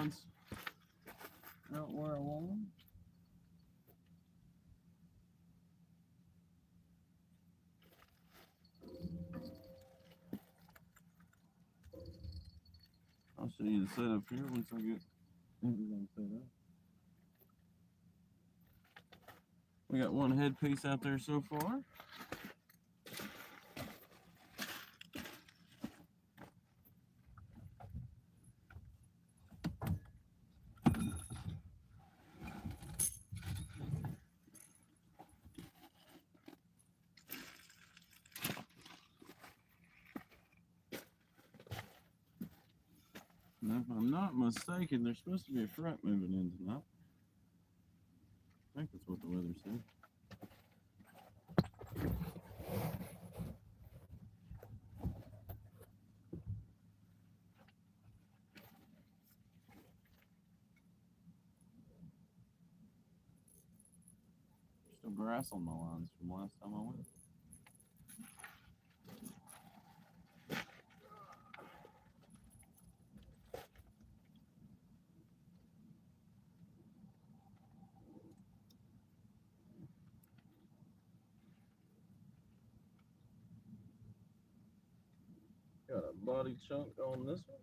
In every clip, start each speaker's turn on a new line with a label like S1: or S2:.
S1: lines out where I want them. I'll show you the setup here once I get everything set up. We got one headpiece out there so far. And if I'm not mistaken, there's supposed to be a front moving in tonight. I think that's what the weather said. Still grass on my lines from last time I went. Got a body chunk on this one.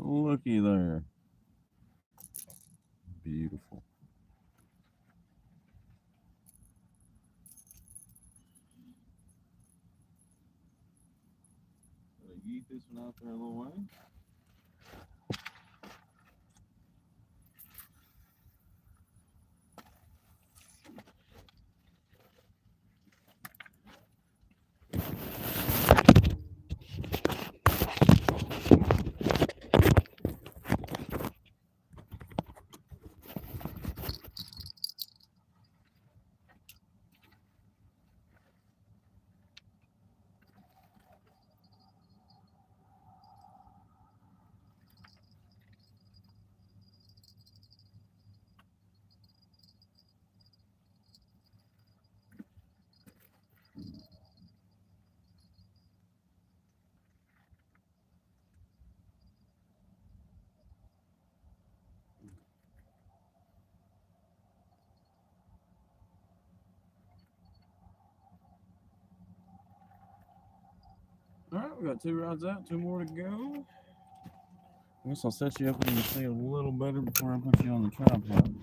S1: Looky there. Beautiful. Gotta yeet this one out there a little way. Alright, we got 2 rods out, 2 more to go. I guess I'll set you up and you can see a little better before I put you on the tripod.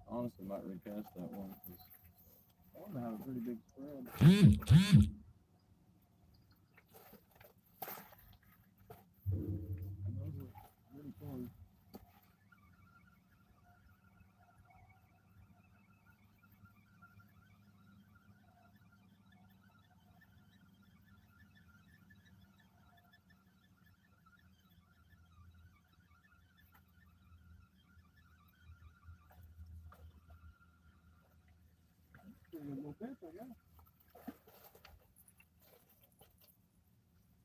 S1: Honestly, might recast that one because I want to have a pretty big spread. And those are really close. Pretty good little fish, I guess.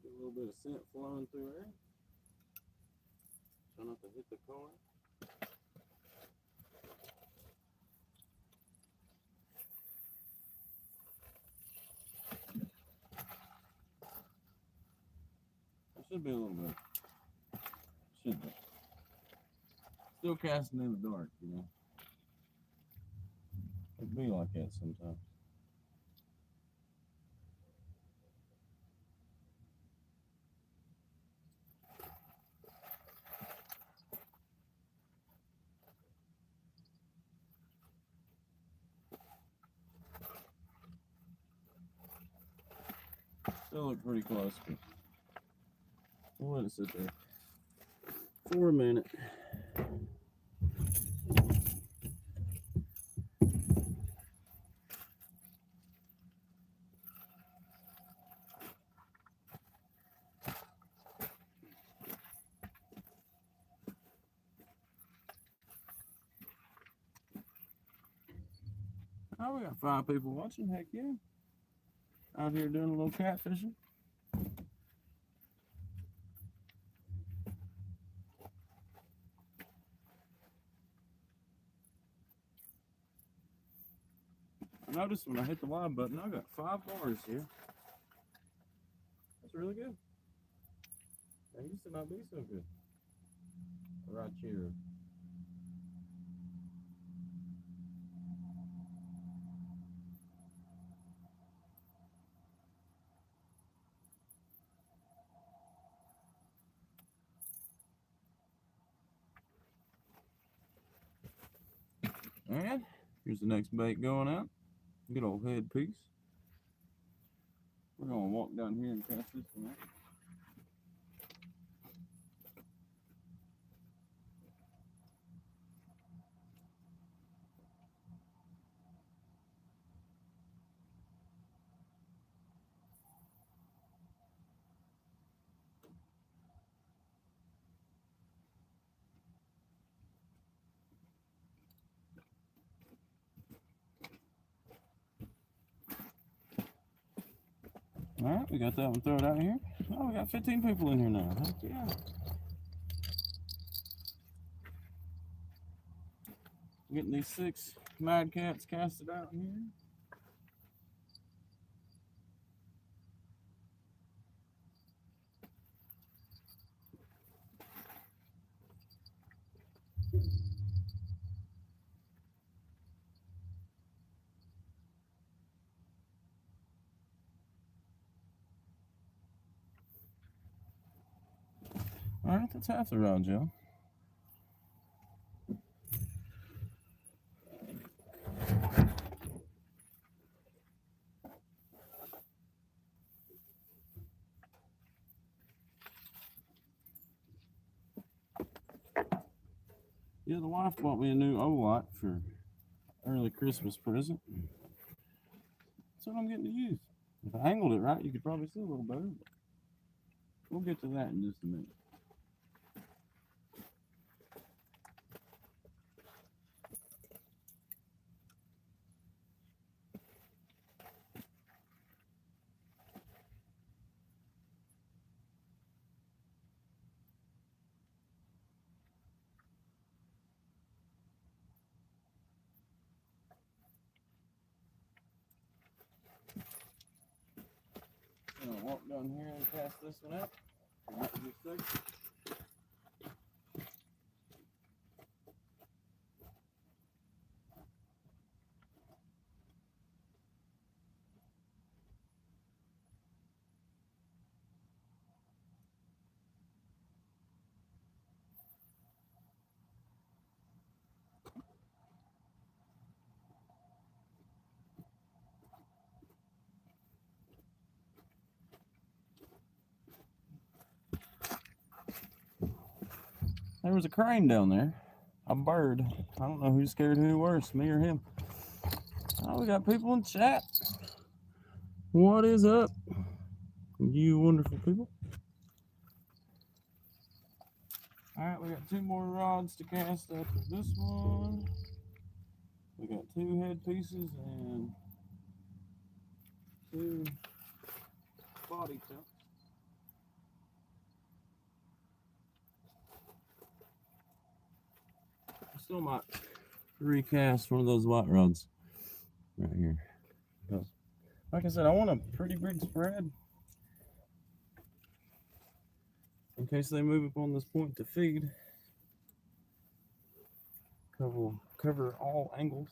S1: Get a little bit of scent flowing through there. Try not to hit the car. There should be a little bit. Should be. Still casting in the dark, you know. It'd be like that sometimes. Still look pretty close, but we'll let it sit there for a minute. Oh, we got 5 people watching. Heck yeah. Out here doing a little catfishing. I noticed when I hit the live button, I got 5 bars here. That's really good. They used to not be so good. Right here. And here's the next bait going out. Good old head piece. We're gonna walk down here and cast this one out. All right, we got that one. Throw it out here. Oh, we got 15 people in here now. Heck yeah. Getting these 6 mad cats casted out in here. All right, that's half the rod, Joe. Yeah, the wife bought me a new O-Lot for early Christmas present. That's what I'm getting to use. If I angled it right, you could probably see a little better. But we'll get to that in just a minute. I'm gonna walk down here and cast this one out. Right in a second. There was a crane down there. A bird. I don't know who scared who worse, me or him. Oh, we got people in chat. What is up, you wonderful people? Alright, we got 2 more rods to cast after this one. We got 2 head pieces and 2 body chunks. I still might recast one of those white rods right here. Because, like I said, I want a pretty big spread in case they move up on this point to feed. Cover all angles.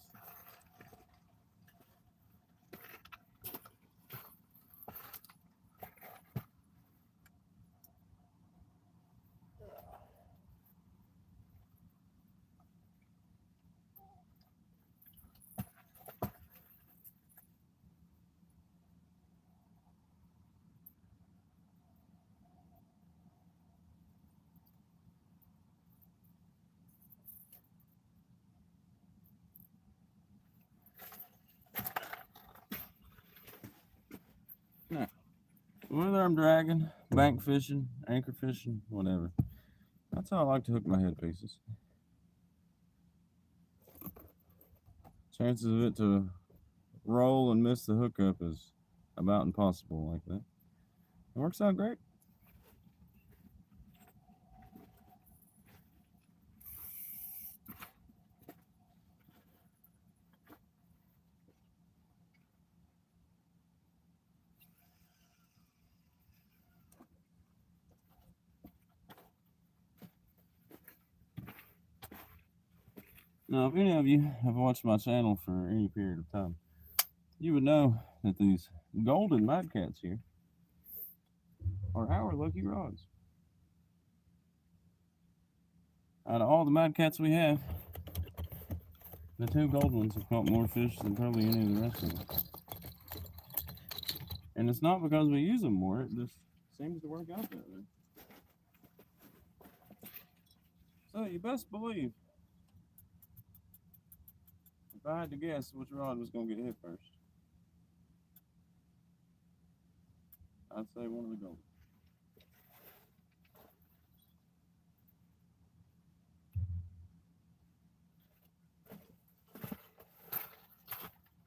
S1: Now, whether I'm dragging, bank fishing, anchor fishing, whatever, that's how I like to hook my head pieces. Chances of it to roll and miss the hookup is about impossible like that. It works out great. Now, if any of you have watched my channel for any period of time, you would know that these golden madcats here are our lucky rods. Out of all the madcats we have, the two gold ones have caught more fish than probably any of the rest of them. And it's not because we use them more, it just seems to work out that way. So you best believe, if I had to guess which rod was going to get hit first, I'd say one of the gold.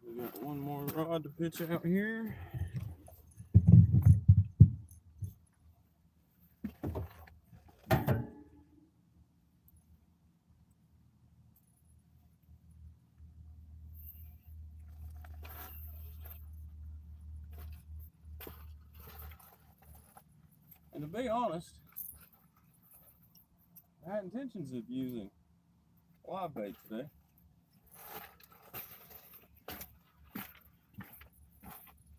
S1: We got one more rod to pitch out here. And to be honest, I had intentions of using live bait today.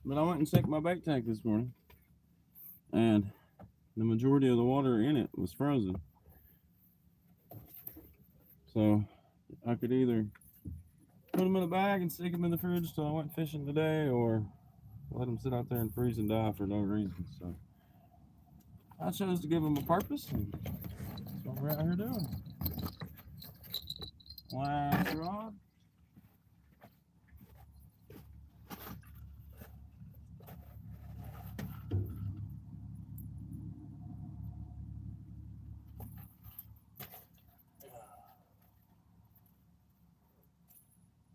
S1: But I went and checked my bait tank this morning, and the majority of the water in it was frozen. So I could either put them in a bag and stick them in the fridge till I went fishing today, or let them sit out there and freeze and die for no reason. So I chose to give them a purpose, and that's what we're out here doing. Last rod.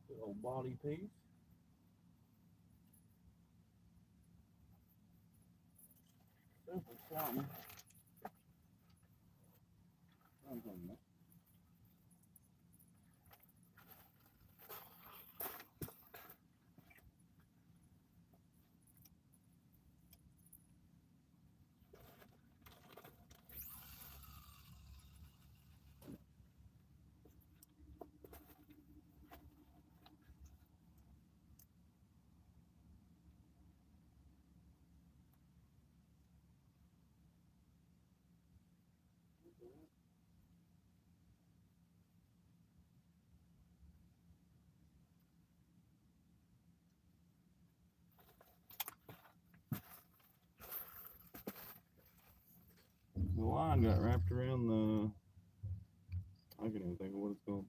S1: Little body piece. Super slimy. The line got wrapped around the, I can't even think of what it's called.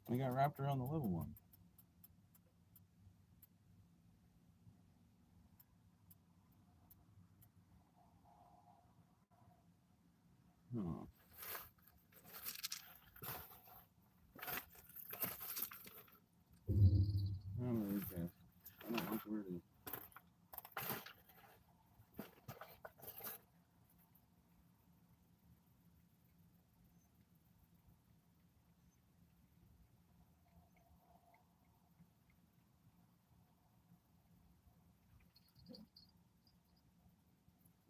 S1: It got wrapped around the little one. Huh. I'm gonna recast. I don't like where it is.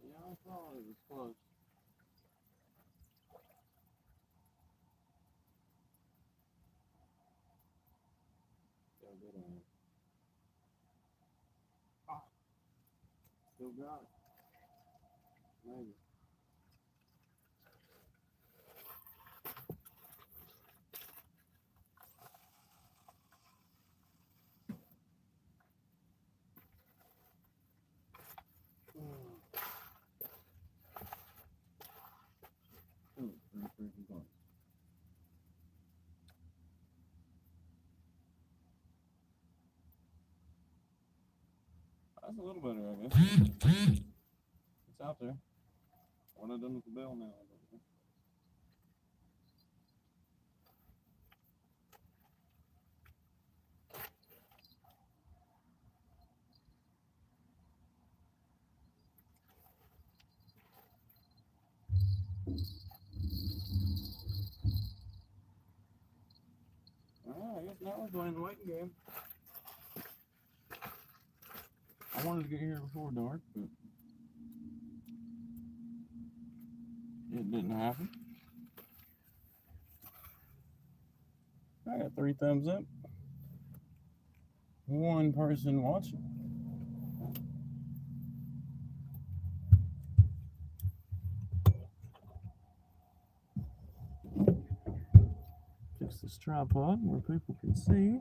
S1: Yeah, I thought it was close. Got a bit on it. Ah, still got it. Maybe. That's a little better, I guess. It's out there. What I done with the bell now, I don't know. guess now we're playing the waiting game. I wanted to get here before dark, but it didn't happen. I got 3 thumbs up. 1 person watching. Fix this tripod where people can see.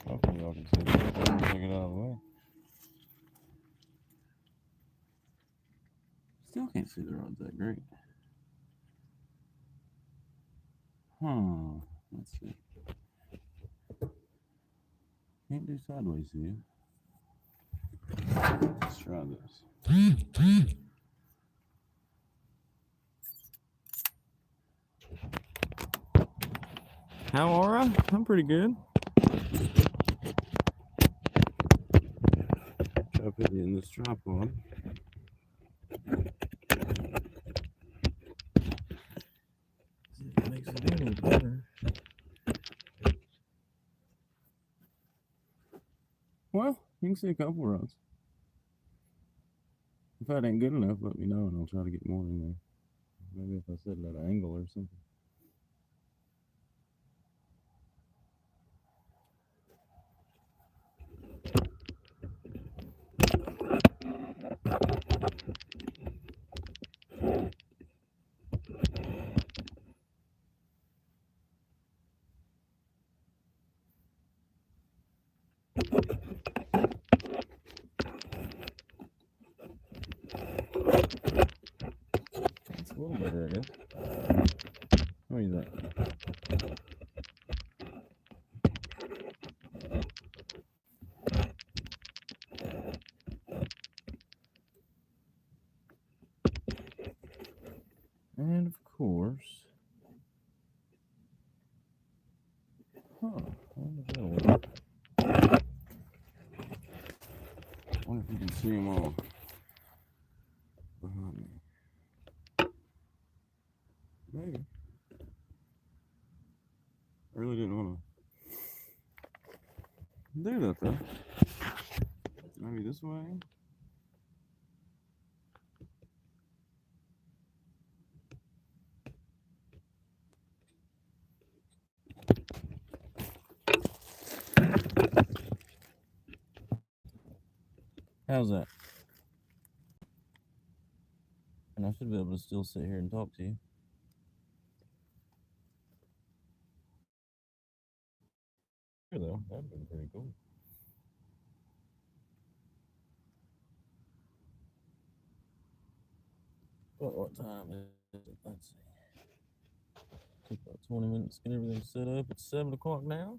S1: Hopefully y'all can see this. Take it out of the way. Still can't see the rods that great. Let's see. Can't do sideways view. Let's try this. How are I? I'm pretty good. Try to put it in this tripod. See if it makes it any better. Well, you can see a couple rods. If that ain't good enough, let me know and I'll try to get more in there. Maybe if I set it at an angle or something. That's a little better, I guess. What do you think? And of course, I wonder if that'll work. I wonder if you can see them all behind me. Maybe. I really didn't want to do that though. Maybe this way. How's that? And I should be able to still sit here and talk to you. Here though, that'd been pretty cool. What time is it? Let's see. Took about 20 minutes to get everything set up. It's 7 o'clock now.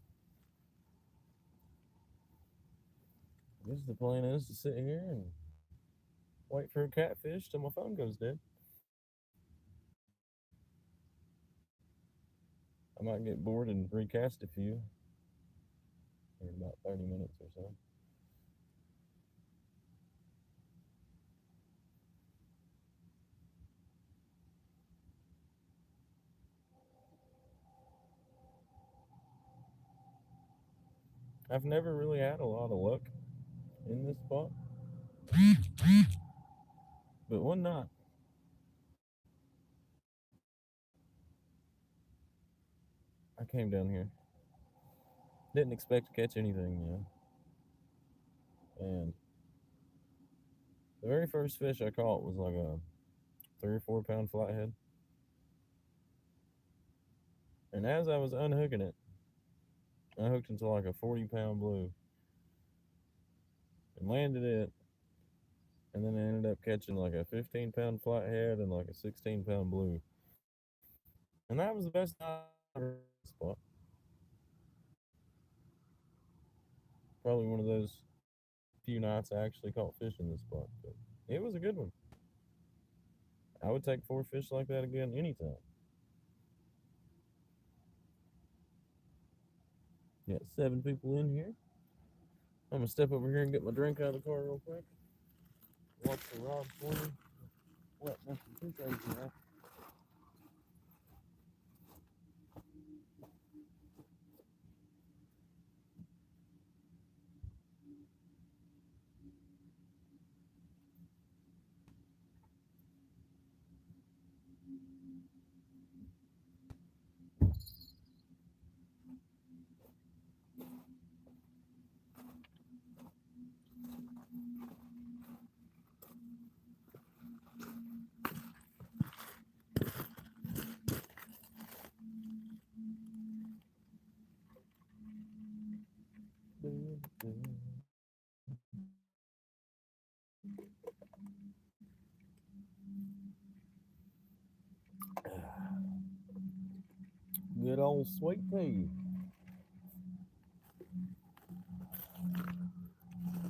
S1: I guess the plan is to sit here and wait for a catfish till my phone goes dead. I might get bored and recast a few in about 30 minutes or so. I've never really had a lot of luck in this spot, but one night I came down here, didn't expect to catch anything, you know, and the very first fish I caught was like a 3 or 4 pound flathead, and as I was unhooking it, I hooked into like a 40-pound blue and landed it, and then I ended up catching like a 15-pound flathead and like a 16-pound blue, and that was the best night I ever had in the spot. Probably one of those few nights I actually caught fish in this spot, but it was a good one. I would take 4 fish like that again anytime. Got 7 people in here. I'm gonna step over here and get my drink out of the car real quick. Watch the rod for me. What? Nothing too crazy, huh? Good old sweet pea.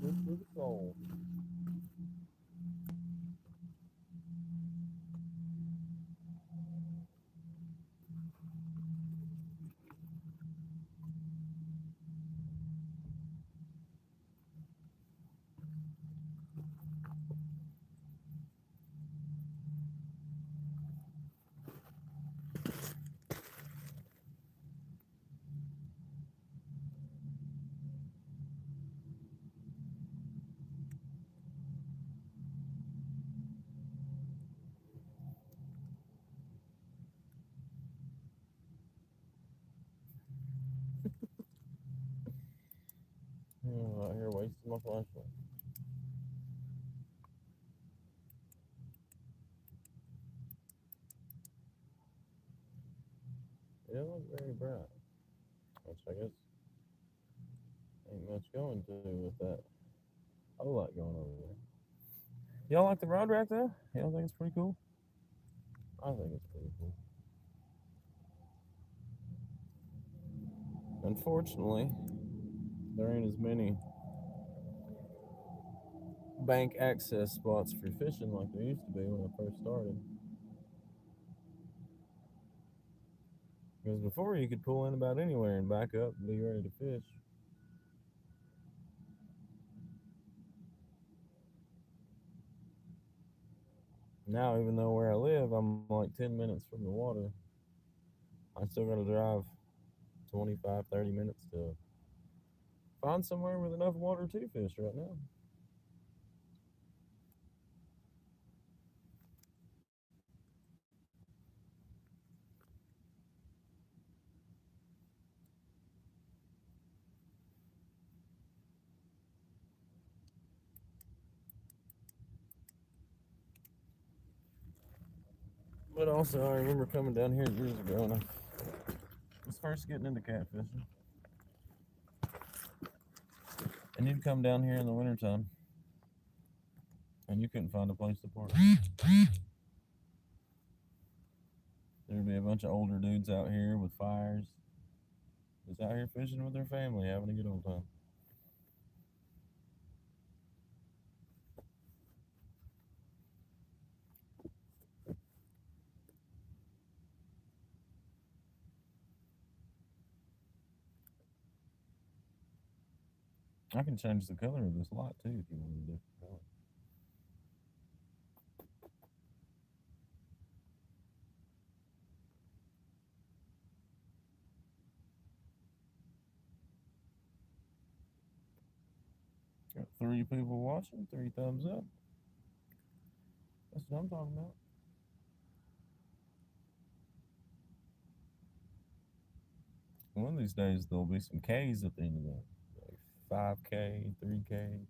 S1: Good for the soul. Out here wasting my flashlight. It doesn't look very bright, which I guess ain't much going to with that whole lot going over there. Y'all like the rod rack though? Y'all think it's pretty cool? I think it's pretty cool. Unfortunately, there ain't as many bank access spots for fishing like there used to be when I first started. Because before you could pull in about anywhere and back up and be ready to fish. Now, even though where I live, I'm like 10 minutes from the water, I still got to drive 25, 30 minutes to find somewhere with enough water to fish right now. But also, I remember coming down here years ago and I was first getting into catfishing. And you'd come down here in the wintertime and you couldn't find a place to park. There'd be a bunch of older dudes out here with fires, just out here fishing with their family, having a good old time. I can change the color of this light too if you want a different color. Got 3 people watching, 3 thumbs up. That's what I'm talking about. One of these days there'll be some K's at the end of that. Like 5K, 3K.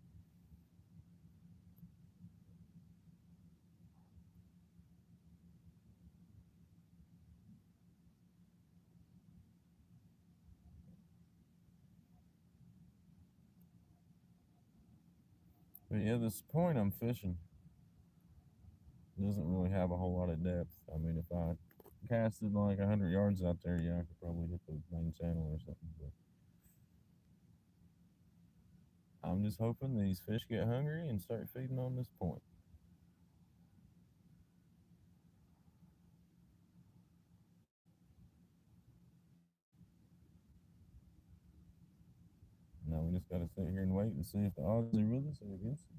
S1: But yeah, this point I'm fishing doesn't really have a whole lot of depth. I mean, if I casted like 100 yards out there, yeah, I could probably hit the main channel or something. But I'm just hoping these fish get hungry and start feeding on this point. just got to sit here and wait and see if the odds are with us or against us.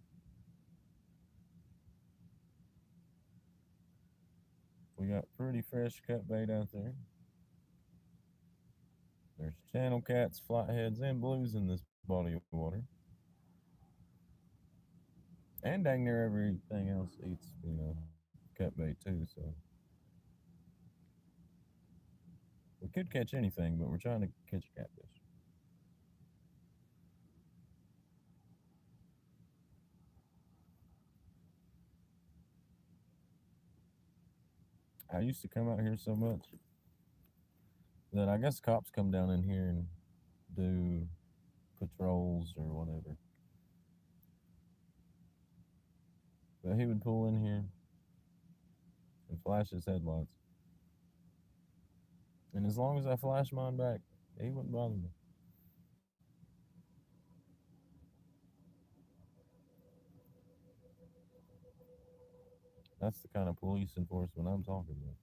S1: We got pretty fresh cut bait out there. There's channel cats, flatheads, and blues in this body of water. And dang near everything else eats, cut bait too, so. We could catch anything, but we're trying to catch a catfish. I used to come out here so much that I guess cops come down in here and do patrols or whatever. But he would pull in here and flash his headlights. And as long as I flashed mine back, he wouldn't bother me. That's the kind of police enforcement I'm talking about.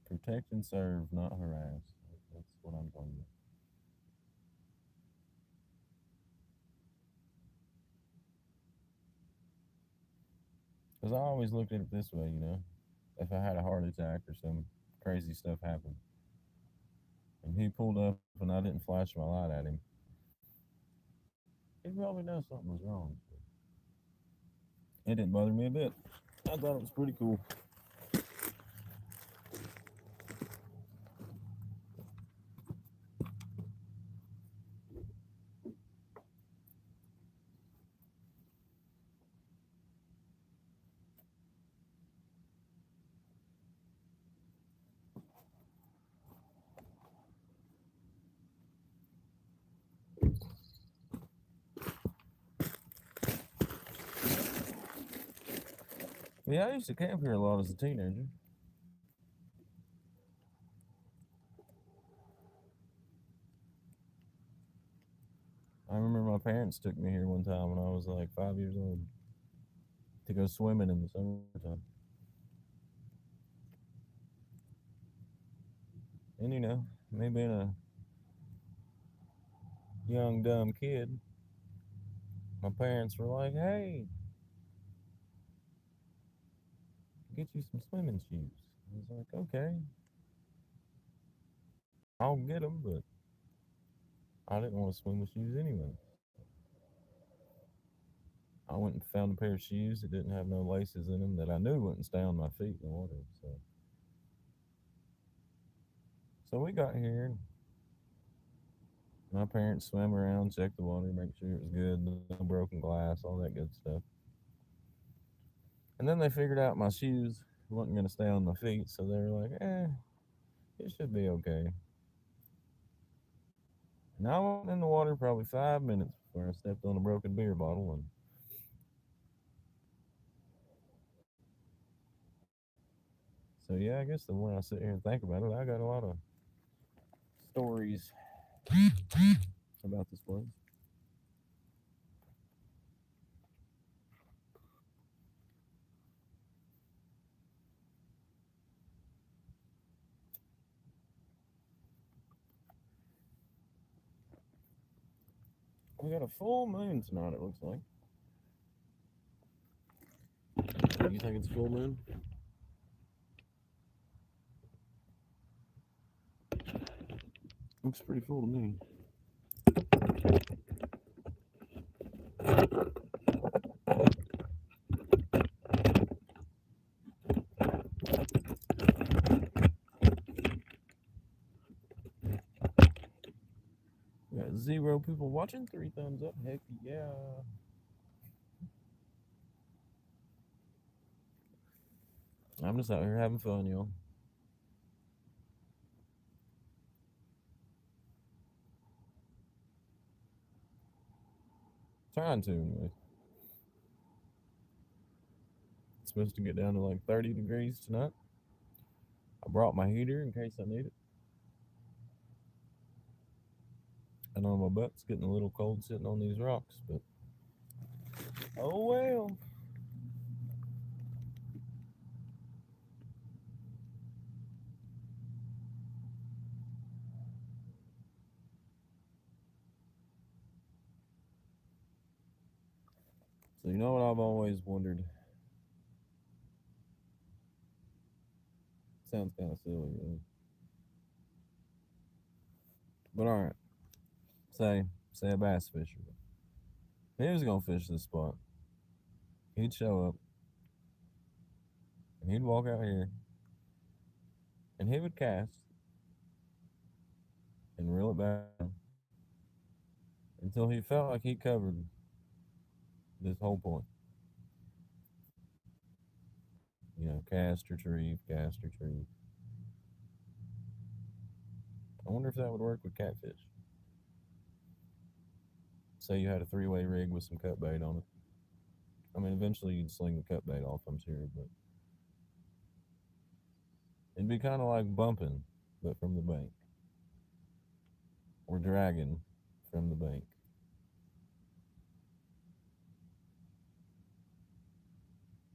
S1: Protect and serve, not harass. That's what I'm talking about. Because I always looked at it this way, if I had a heart attack or some crazy stuff happened, and he pulled up and I didn't flash my light at him, he'd probably know something was wrong. It didn't bother me a bit. I thought it was pretty cool. Yeah, I used to camp here a lot as a teenager. I remember my parents took me here one time when I was like 5 years old to go swimming in the summertime. And me being a young, dumb kid, my parents were like, hey, get you some swimming shoes. I was like, okay, I'll get them, but I didn't want to swim with shoes anyway. I went and found a pair of shoes that didn't have no laces in them that I knew wouldn't stay on my feet in the water. So we got here, and my parents swam around, checked the water, make sure it was good, no broken glass, all that good stuff. And then they figured out my shoes wasn't going to stay on my feet, so they were like, it should be okay. And I went in the water probably 5 minutes before I stepped on a broken beer bottle. And so, yeah, I guess the more I sit here and think about it, I got a lot of stories about this place. We got a full moon tonight, it looks like. You think it's full moon? Looks pretty full to me. We got 0 people watching, 3 thumbs up. Heck yeah. I'm just out here having fun, y'all. Trying to, anyway. It's supposed to get down to like 30 degrees tonight. I brought my heater in case I need it. I know my butt's getting a little cold sitting on these rocks, but oh well. So you know what I've always wondered? Sounds kind of silly, really. But all right, say a bass fisherman. He was gonna fish this spot. He'd show up and he'd walk out here and he would cast and reel it back down until he felt like he covered this whole point. You know, cast, retrieve, cast, retrieve. I wonder if that would work with catfish. Say you had a three-way rig with some cut bait on it. I mean, eventually you'd sling the cut bait off, I'm sure, but it'd be kind of like bumping, but from the bank, or dragging from the bank.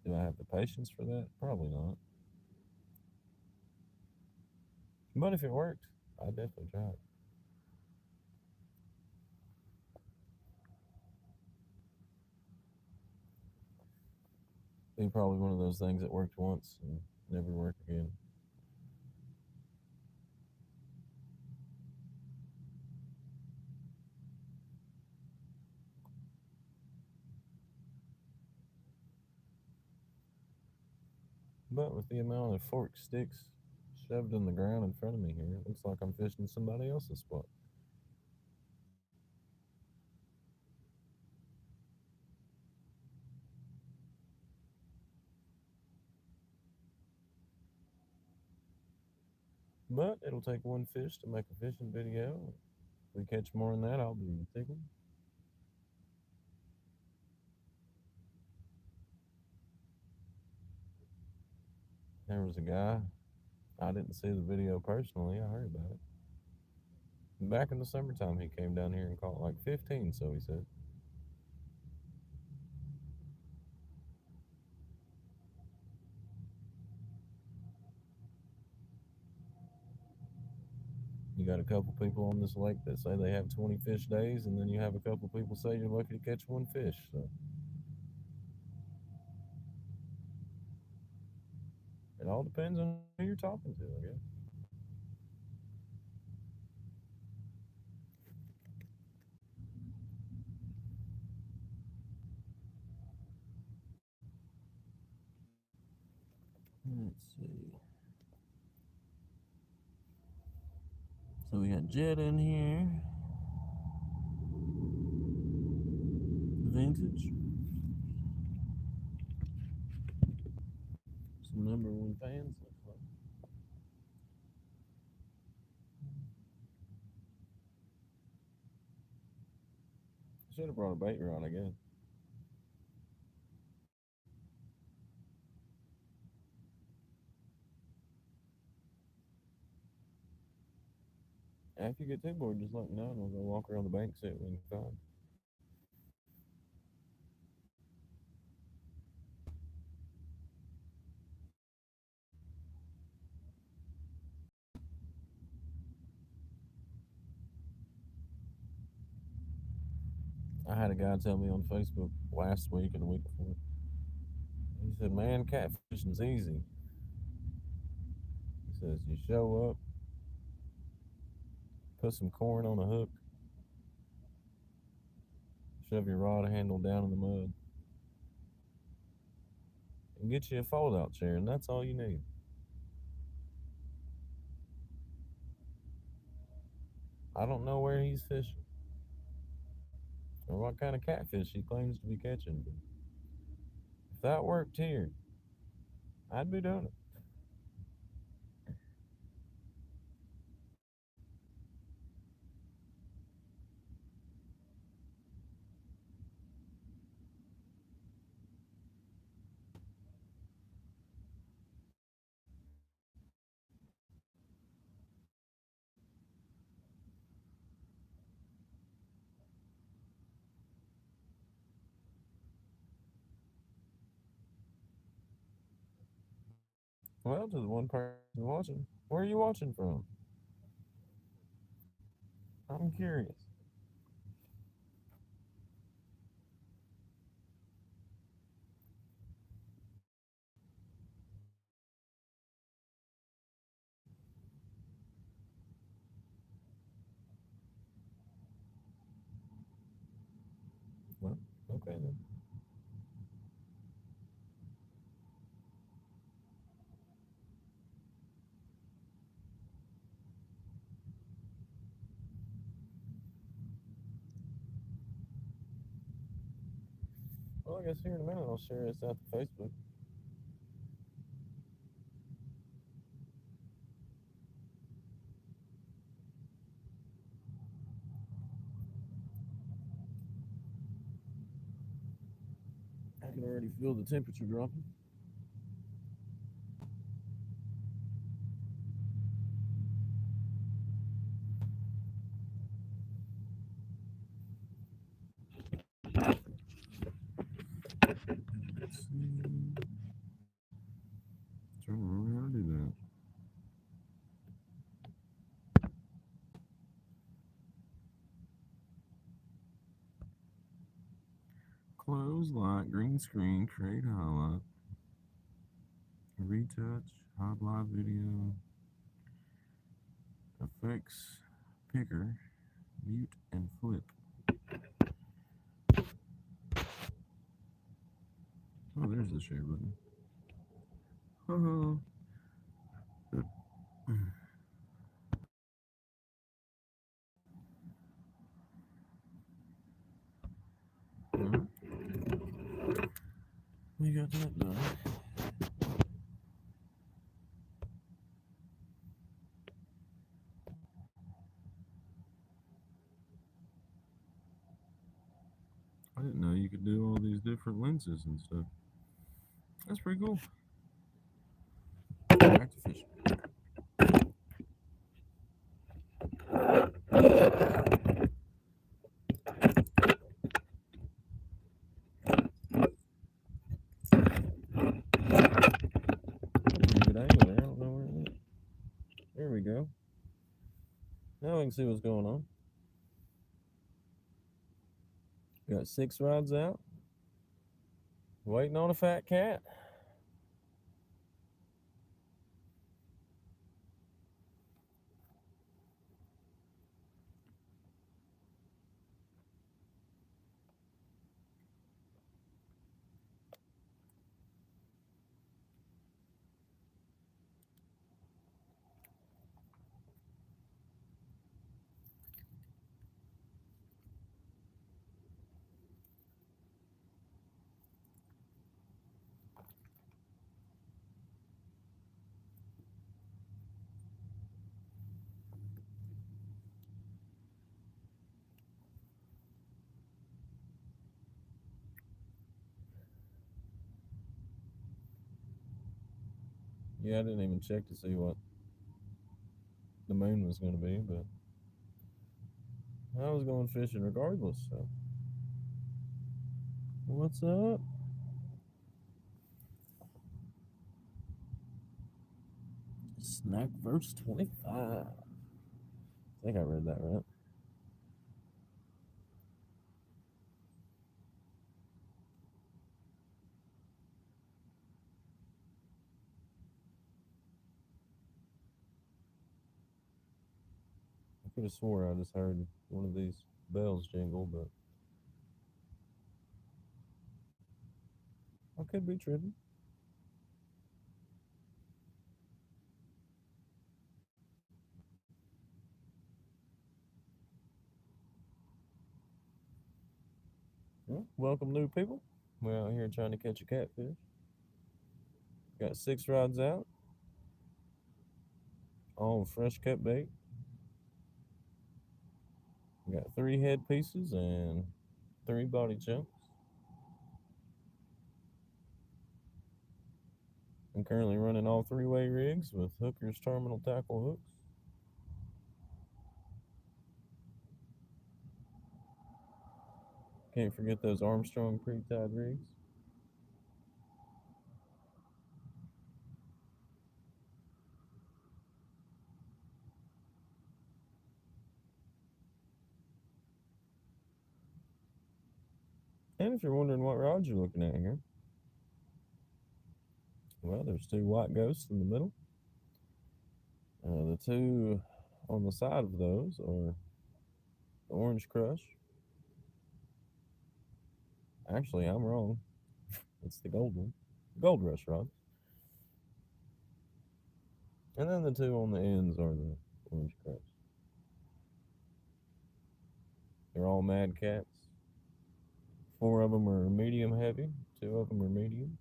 S1: Do I have the patience for that? Probably not. But if it worked, I'd definitely try it. Be probably one of those things that worked once and never work again. But with the amount of forked sticks shoved in the ground in front of me here, it looks like I'm fishing somebody else's spot. But it'll take one fish to make a fishing video. If we catch more than that, I'll be tickled. There was a guy, I didn't see the video personally, I heard about it. Back in the summertime, he came down here and caught like 15, so he said. You got a couple people on this lake that say they have 20 fish days, and then you have a couple people say you're lucky to catch one fish. So it all depends on who you're talking to, I guess. Let's see. So we got Jet in here. Vintage. Some number one fans, looks like. Should have brought a bait rod, I guess. After you get too bored, just let me know and we'll go walk around the bank, see what we can find. I had a guy tell me on Facebook last week and the week before. He said, "Man, catfishing's easy." He says, "You show up, put some corn on a hook, shove your rod handle down in the mud, and get you a fold-out chair, and that's all you need." I don't know where he's fishing or what kind of catfish he claims to be catching, but if that worked here, I'd be doing it. Well, to the one person watching, where are you watching from? I'm curious. Okay then. Well, I guess here in a minute I'll share this out to Facebook. I can already feel the temperature dropping. Let's see. Trying to remember how to do that. Close light, green screen, create highlight, retouch, hide live video, effects, picker, mute, and flip. Oh, there's the share button. We got that done. I didn't know you could do all these different lenses and stuff. That's pretty cool. Back to fishing. Good angle there. I don't know where it went. There we go. Now we can see what's going on. Got 6 rods out. Waiting on a fat cat. Yeah, I didn't even check to see what the moon was going to be, but I was going fishing regardless, so. What's up? Snack verse 25. I think I read that right. I could have swore I just heard one of these bells jingle, but I could be tripping. Well, welcome, new people. We're out here trying to catch a catfish. Got 6 rods out, all fresh cut bait. Got 3 head pieces and 3 body chunks. I'm currently running all 3-way rigs with Hooker's terminal tackle hooks. Can't forget those Armstrong pre-tied rigs. And if you're wondering what rods you're looking at here, well, there's 2 white ghosts in the middle. The 2 on the side of those are the Orange Crush Actually, I'm wrong. It's the gold one. Gold rush rod. And then the two on the ends are the orange crust. They're all Mad Cats. 4 of them are medium heavy, 2 of them are medium.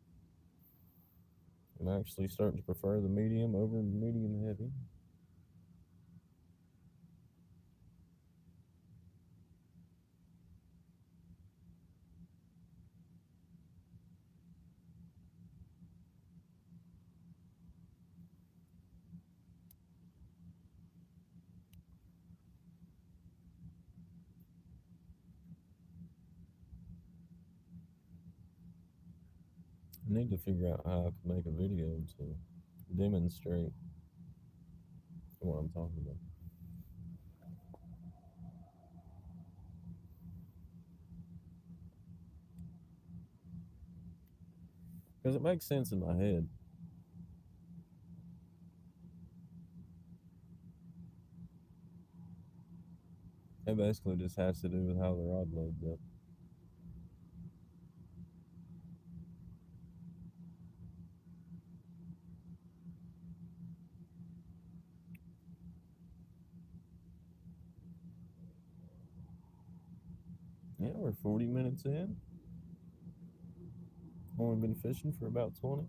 S1: I'm actually starting to prefer the medium over the medium heavy. I need to figure out how I can make a video to demonstrate what I'm talking about. Because it makes sense in my head. It basically just has to do with how the rod loads up. Yeah, we're 40 minutes in. Only been fishing for about 20,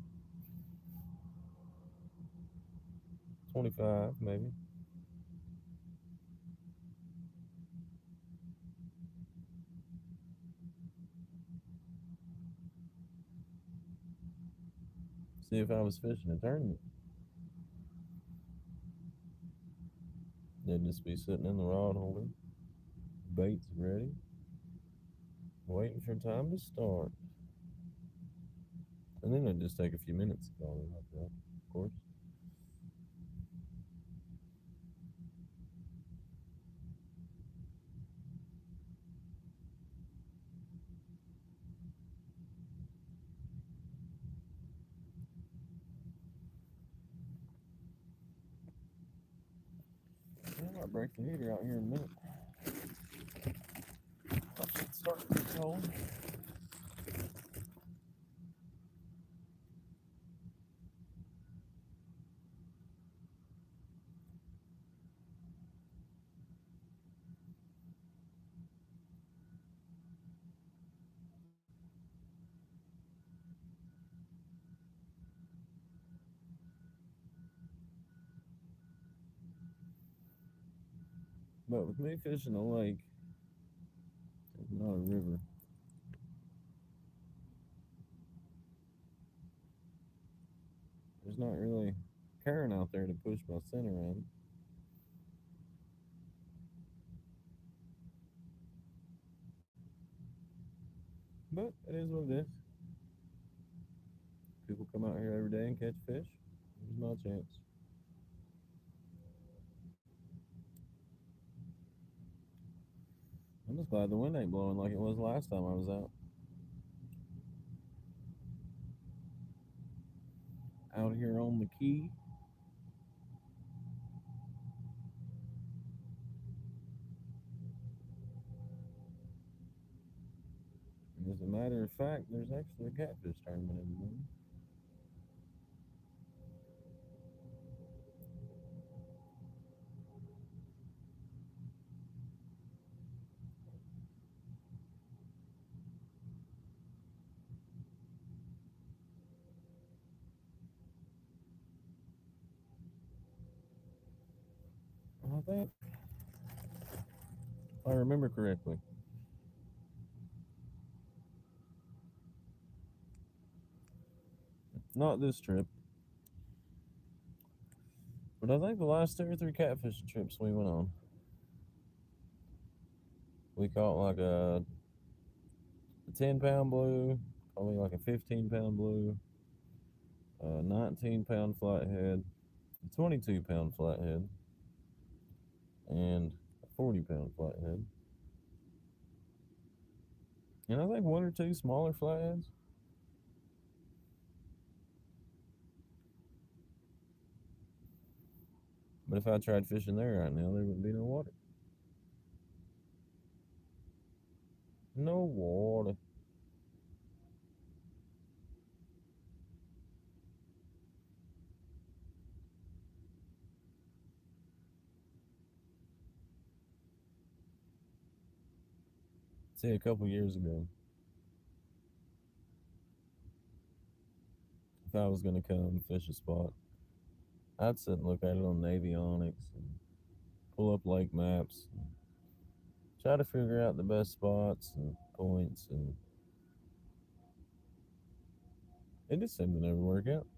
S1: 25 maybe. See, if I was fishing a tournament, they'd just be sitting in the rod holder, baits ready, waiting for time to start. And then it'd just take a few minutes to call it like that, of course. I might break the heater out here in a minute. It's starting to get cold. But with me fishing a lake, not a river, there's not really current out there to push my center in. But it is what it is. People come out here every day and catch fish. There's my chance. I'm just glad the wind ain't blowing like it was last time I was out. Out here on the key. And as a matter of fact, there's actually a catfish tournament in the morning. I think, if I remember correctly, not this trip, but I think the last 2 or 3 catfishing trips we went on, we caught like a 10-pound blue, probably like a 15-pound blue, a 19-pound flathead, a 22-pound flathead, and a 40-pound flathead. And I think 1 or 2 smaller flatheads. But if I tried fishing there right now, there wouldn't be no water. No water. See, a couple years ago, if I was gonna come fish a spot, I'd sit and look at it on Navionics and pull up lake maps and try to figure out the best spots and points, and it just seemed to never work out.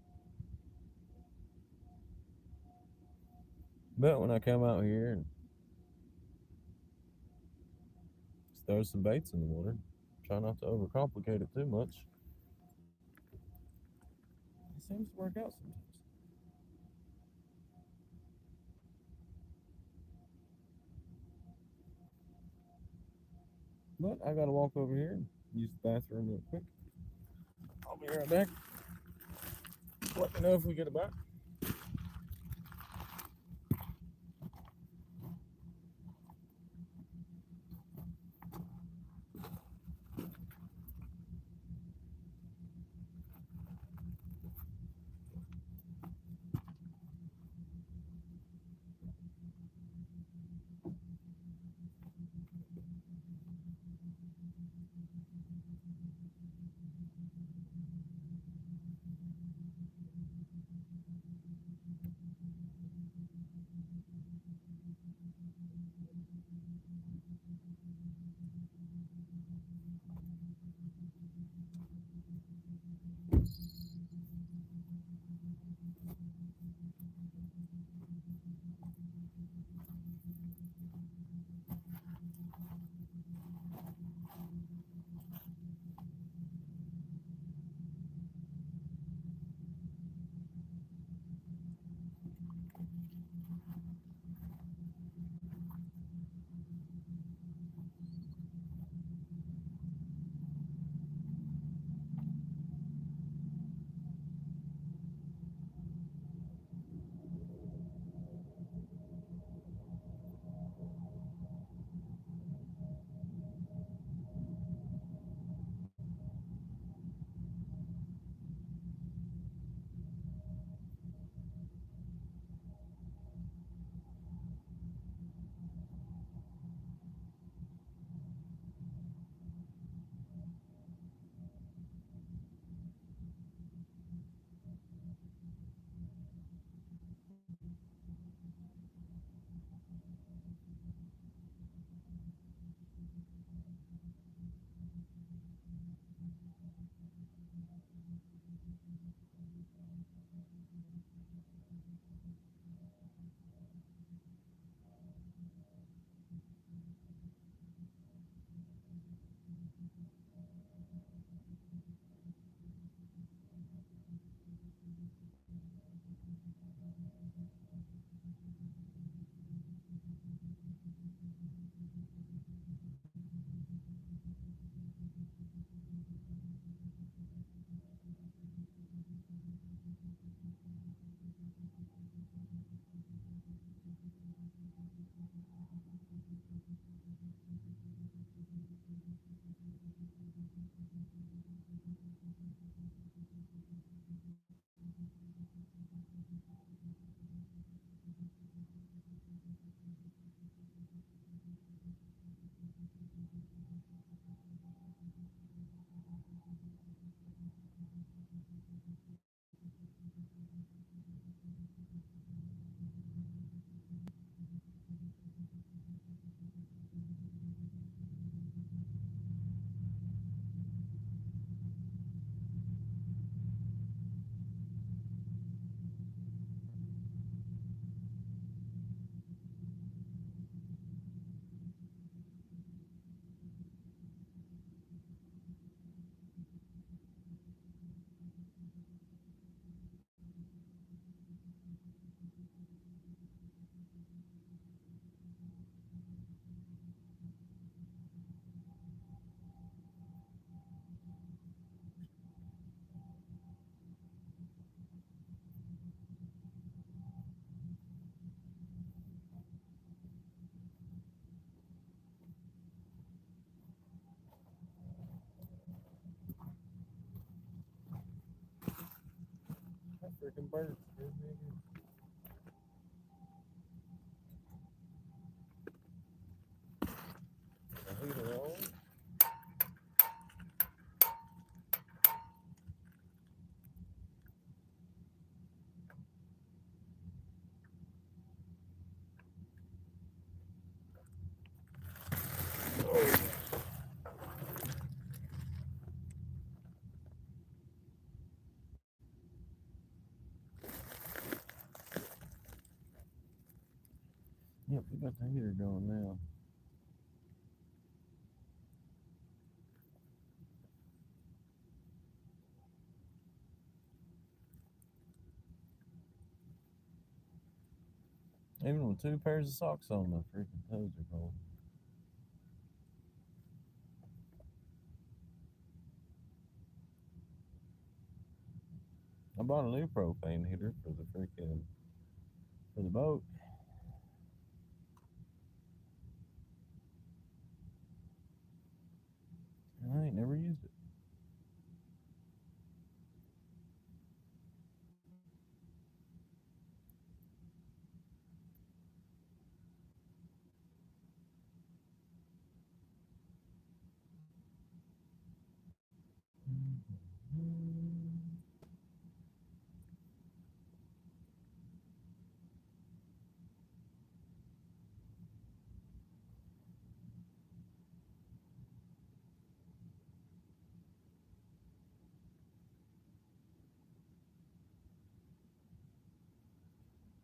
S1: But when I come out here and just throw some baits in the water, try not to overcomplicate it too much, it seems to work out sometimes. But I gotta walk over here and use the bathroom real quick. I'll be right back. Let me know if we get a bite. That freaking bird scared me again. The heater on. Yep, we got the heater going now. Even with 2 pairs of socks on, my freaking toes are cold. I bought a new propane heater for the boat. And I ain't never used it.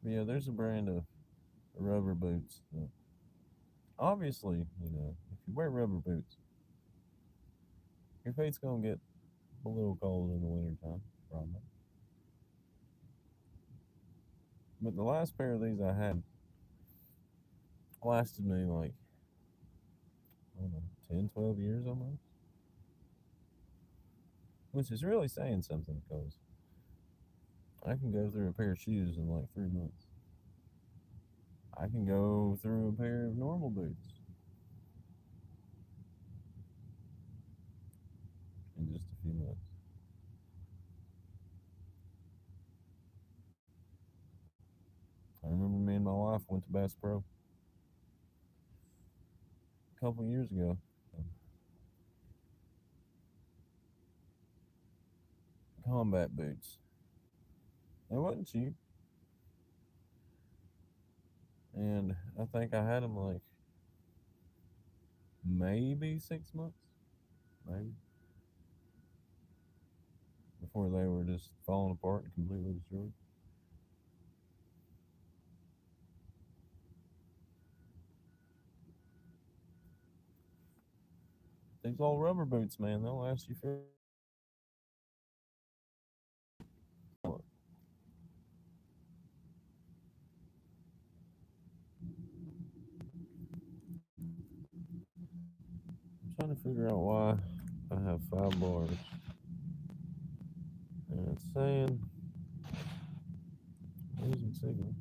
S1: But yeah, there's a brand of rubber boots that obviously, if you wear rubber boots, your feet's gonna get a little cold in the wintertime, probably. But the last pair of these I had lasted me like, I don't know, 10, 12 years almost. Which is really saying something because I can go through a pair of shoes in like 3 months. I can go through a pair of normal boots in just a few months. I remember me and my wife went to Bass Pro a couple years ago. Combat boots. They wasn't cheap. And I think I had them like maybe 6 months. Maybe. Before they were just falling apart and completely destroyed. These old rubber boots, man, they'll last you for. I'm trying to figure out why I have 5 bars. And it's saying losing signal.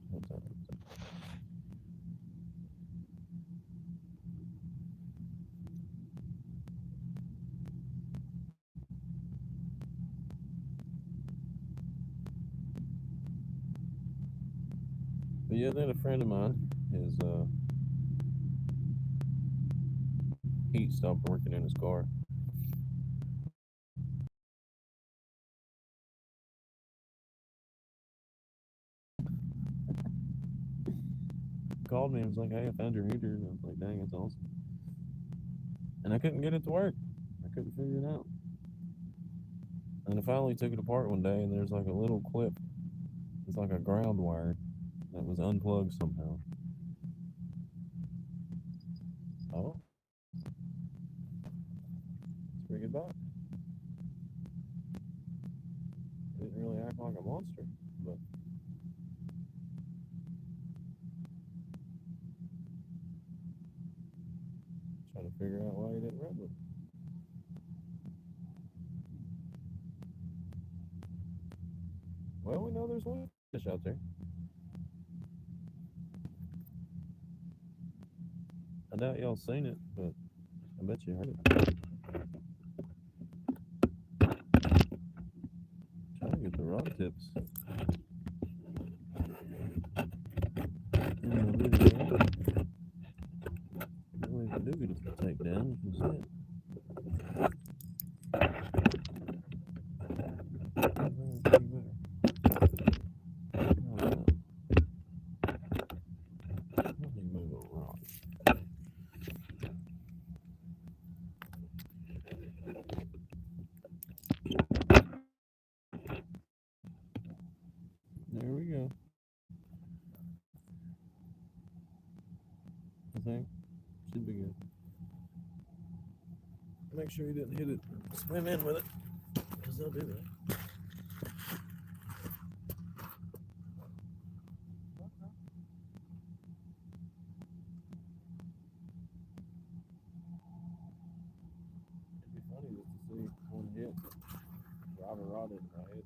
S1: What's that? But yeah, then a friend of mine, his heat stopped working in his car. Called me and was like, "Hey, I found your heater." And I was like, "Dang, that's awesome." And I couldn't get it to work. I couldn't figure it out. And I finally took it apart one day, and there's like a little clip. It's like a ground wire that was unplugged somehow. Oh, let's bring it back. It didn't really act like a monster, but trying to figure out why he didn't run with it. Well, we know there's one fish out there. I doubt y'all seen it, but I bet you heard it. Trying to get the rod tips in the video. Well, if I do get a takedown, you can see it. make sure he didn't hit it, swim in with it, because they'll do that. It'd be funny just to see one hit, drive a rod into my head.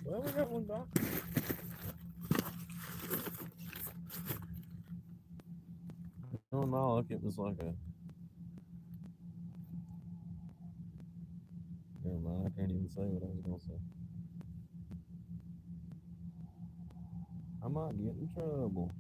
S1: Well, we got one back. Knowing my luck, it was like a. Never mind, I can't even say what I was gonna say. I might get in trouble.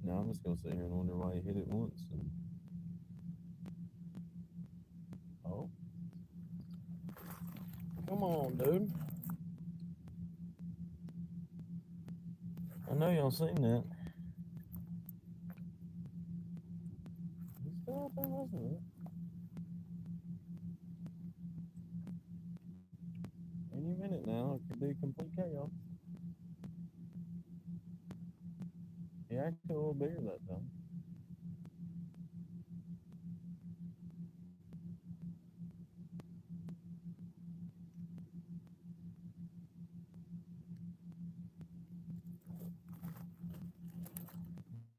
S1: No, I'm just gonna sit here and wonder why he hit it once. Oh, come on, dude. I know y'all seen that. He's still out there messing with it. Any minute now, it could be complete chaos. He acted a little bigger that time.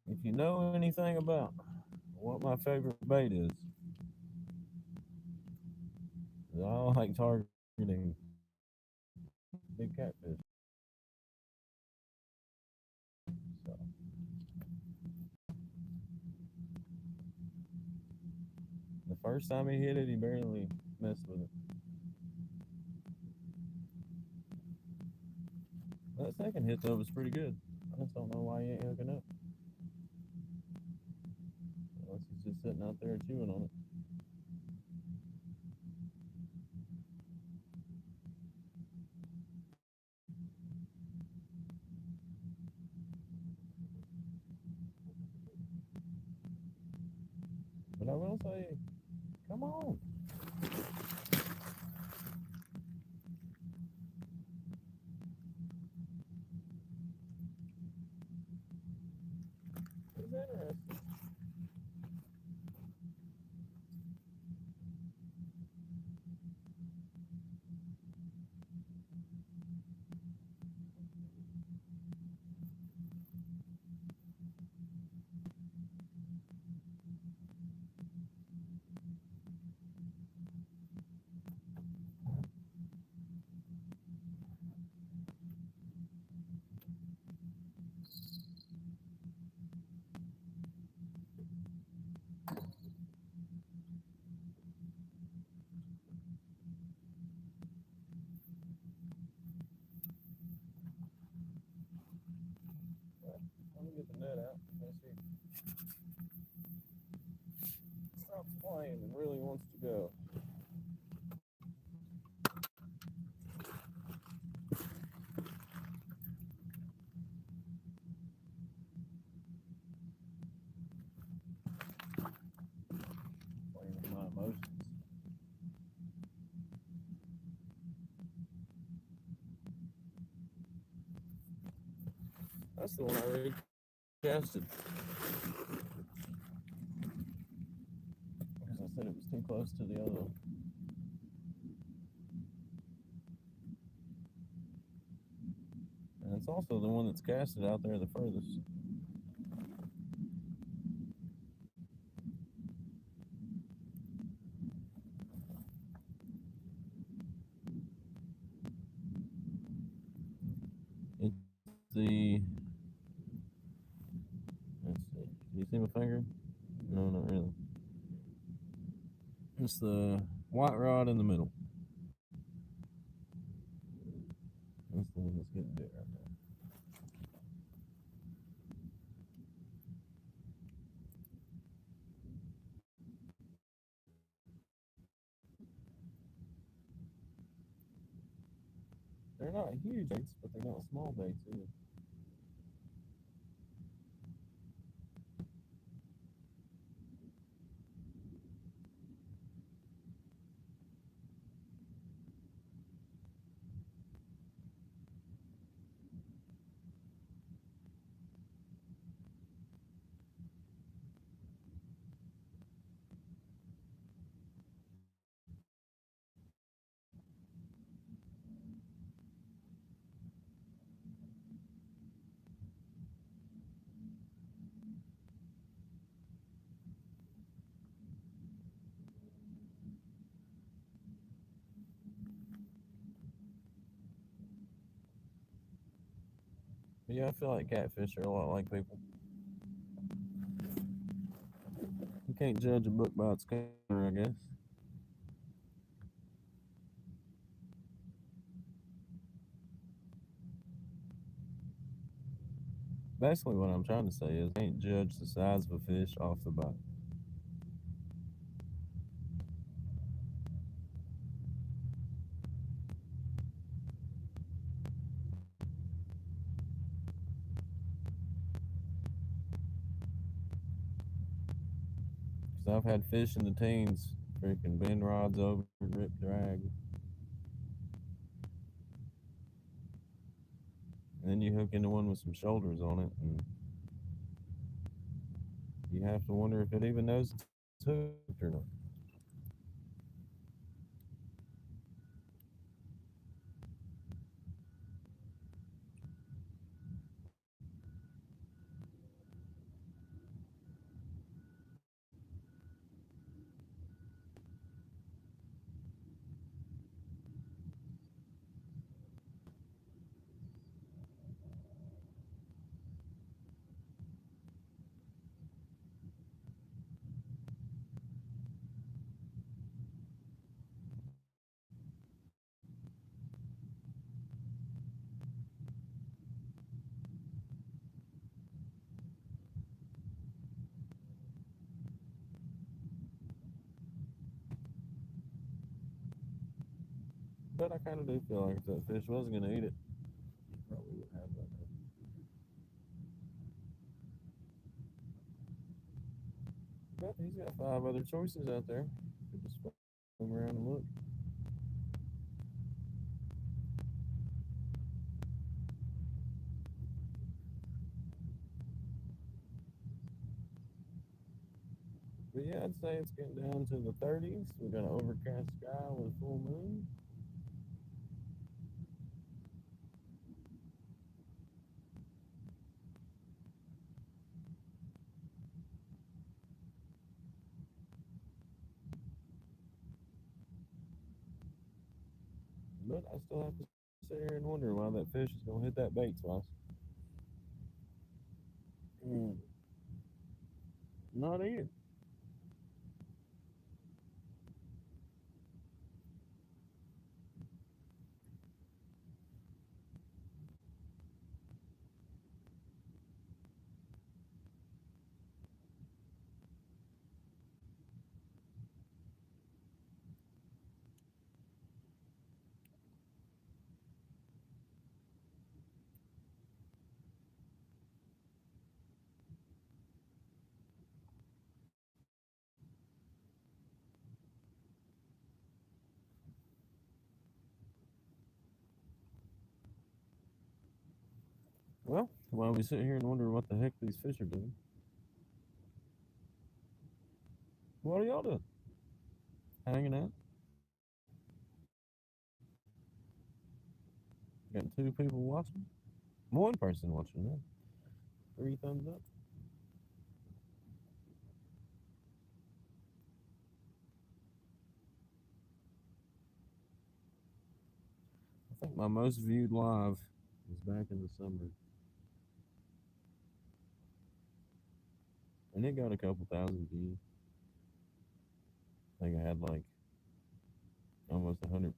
S1: If you know anything about what my favorite bait is, I like targeting big catfish. So the first time he hit it, he barely messed with it. That second hit though was pretty good. I just don't know why he ain't hooking up. Unless he's just sitting out there chewing on it. But I will say, come on. It's interesting. Let me get the net out. Let's see. Stops playing and really wants to go. Playing with my emotions. That's the one I recasted. Because I said it was too close to the other one. And it's also the one that's casted out there the furthest. It's the. Let's see. Can you see my finger? No, not really. It's the white rod in the middle. That's the one that's getting bit right now. They're not huge baits, but they're not small baits either. But yeah, I feel like catfish are a lot like people. You can't judge a book by its cover, I guess. Basically, what I'm trying to say is, you can't judge the size of a fish off the bite. Because I've had fish in the teens freaking bend rods over and rip drag. And then you hook into one with some shoulders on it, and you have to wonder if it even knows it's hooked or not. But I kind of do feel like if that fish wasn't going to eat it, he probably would have that. But he's got 5 other choices out there. Could just swim around and look. But yeah, I'd say it's getting down to the 30s. We got an overcast sky with a full moon. But I still have to sit here and wonder why that fish is going to hit that bait twice. Mm, not eat it. Well, while we sit here and wonder what the heck these fish are doing, what are y'all doing? Hanging out? Got 2 people watching? 1 person watching now. 3 thumbs up. I think my most viewed live was back in the summer. And it got a couple thousand views. I think I had like almost 100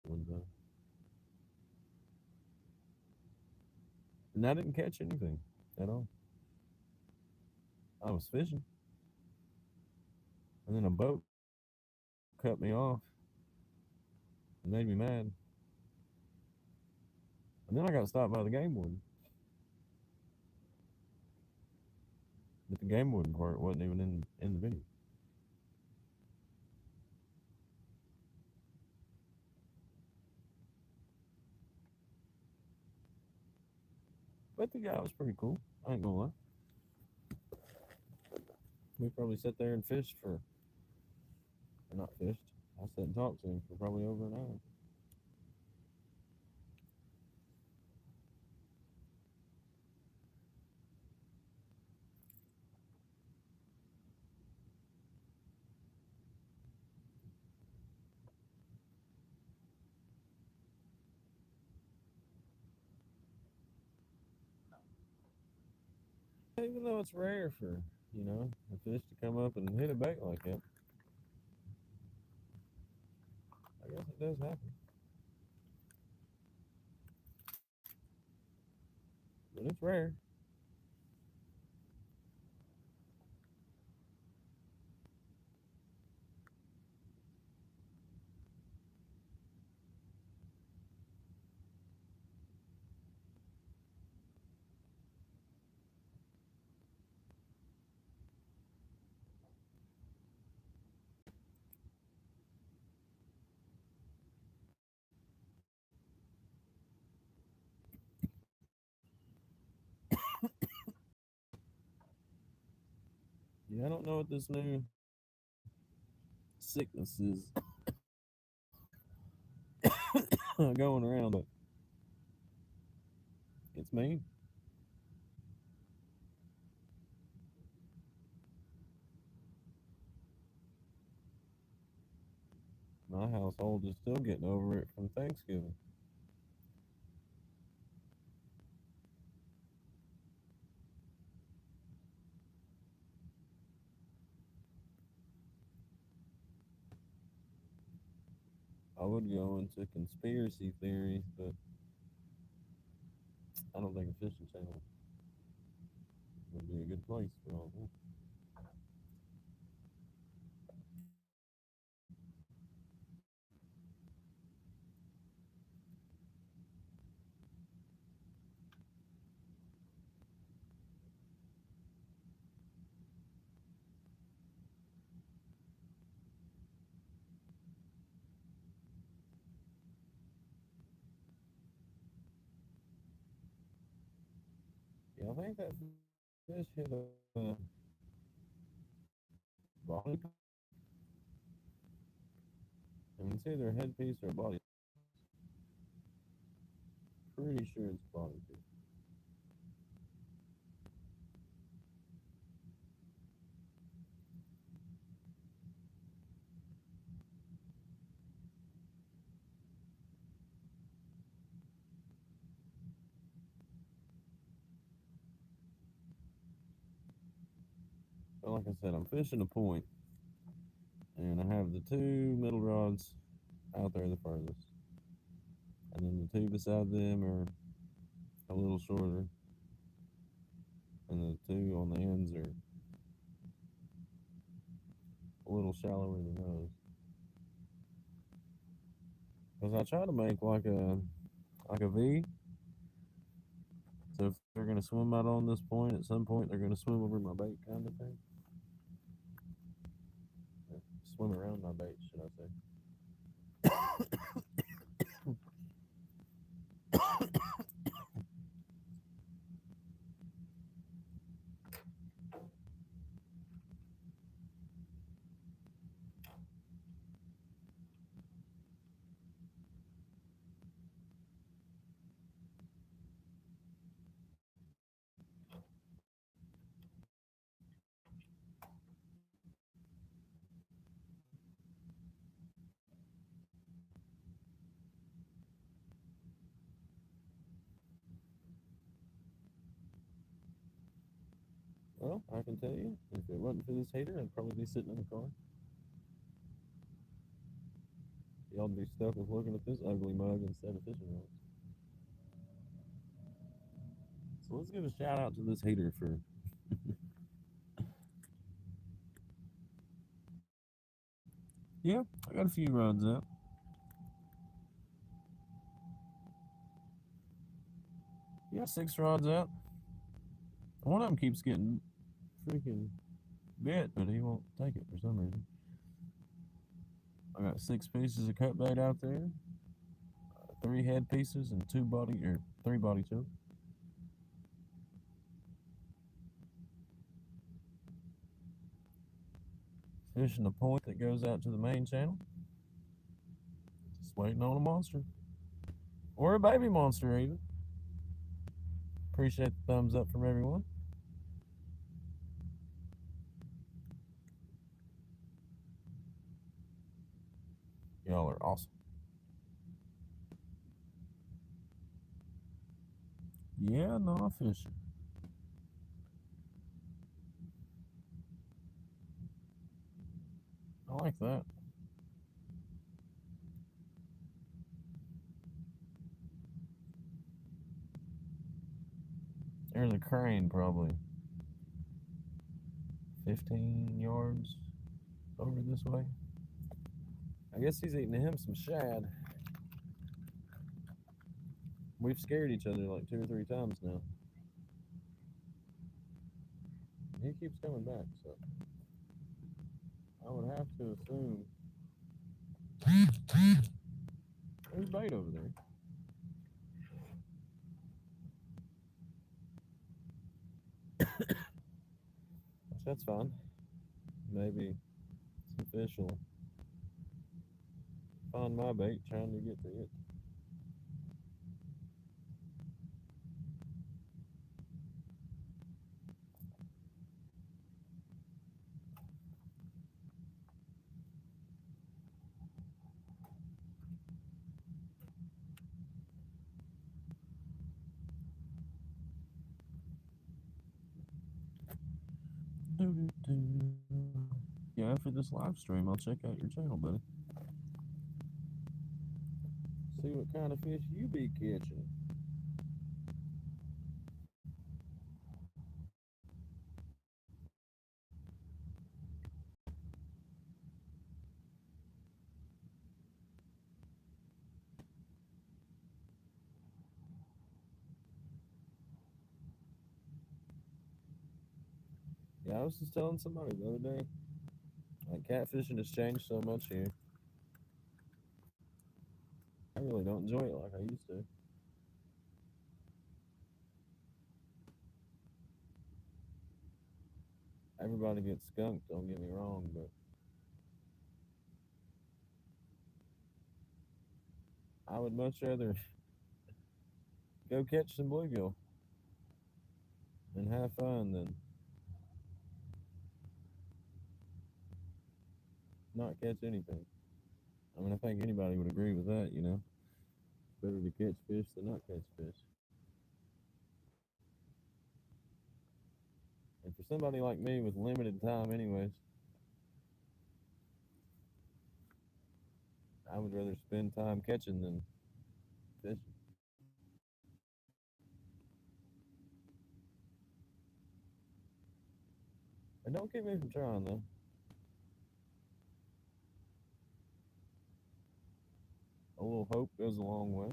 S1: ones up. And I didn't catch anything at all. I was fishing, and then a boat cut me off and made me mad. And then I got stopped by the game warden. But the game warden part wasn't even in the video. But the guy was pretty cool. I ain't gonna lie. We probably sat there and fished for, or not fished. I sat and talked to him for probably over an hour. Even though it's rare for, you know, a fish to come up and hit a bait like that, I guess it does happen. But it's rare. Yeah, I don't know what this new sickness is going around, but it's me. My household is still getting over it from Thanksgiving. I would go into conspiracy theories, but I don't think a fishing channel would be a good place for all that. Yeah, I think that fish hit a body. I mean, it's either a headpiece or a body. Pretty sure it's a body piece. But like I said, I'm fishing a point, and I have the two middle rods out there the furthest, and then the two beside them are a little shorter, and the two on the ends are a little shallower than those. Because I try to make like a V. So if they're gonna swim out on this point, at some point they're gonna swim over my bait, kind of thing. Or swim around my bait, should I say? Well, I can tell you, if it wasn't for this heater, I'd probably be sitting in the car. Y'all'd be stuck with looking at this ugly mug instead of fishing rods. So let's give a shout out to this heater for. Yeah, I got a few rods out. Yeah, 6 rods out. One of them keeps getting freaking bit, but he won't take it for some reason. I got 6 pieces of cut bait out there, 3 head pieces, and 3 body chokes. Fishing a point that goes out to the main channel. Just waiting on a monster. Or a baby monster, even. Appreciate the thumbs up from everyone. Y'all are awesome. Yeah, no, I'm fishing. I like that. There's a crane probably 15 yards over this way. I guess he's eating him some shad. We've scared each other like 2 or 3 times now. He keeps coming back, so I would have to assume there's bait over there. That's fine. Maybe some fish will find my bait trying to get to it. Yeah, after this live stream, I'll check out your channel, buddy. See what kind of fish you be catching. Yeah, I was just telling somebody the other day, like catfishing has changed so much here. I really don't enjoy it like I used to. Everybody gets skunked, don't get me wrong, but I would much rather go catch some bluegill and have fun than not catch anything. I mean, I think anybody would agree with that, you know. It's better to catch fish than not catch fish. And for somebody like me with limited time anyways, I would rather spend time catching than fishing. And don't keep me from trying though. A little hope goes a long way.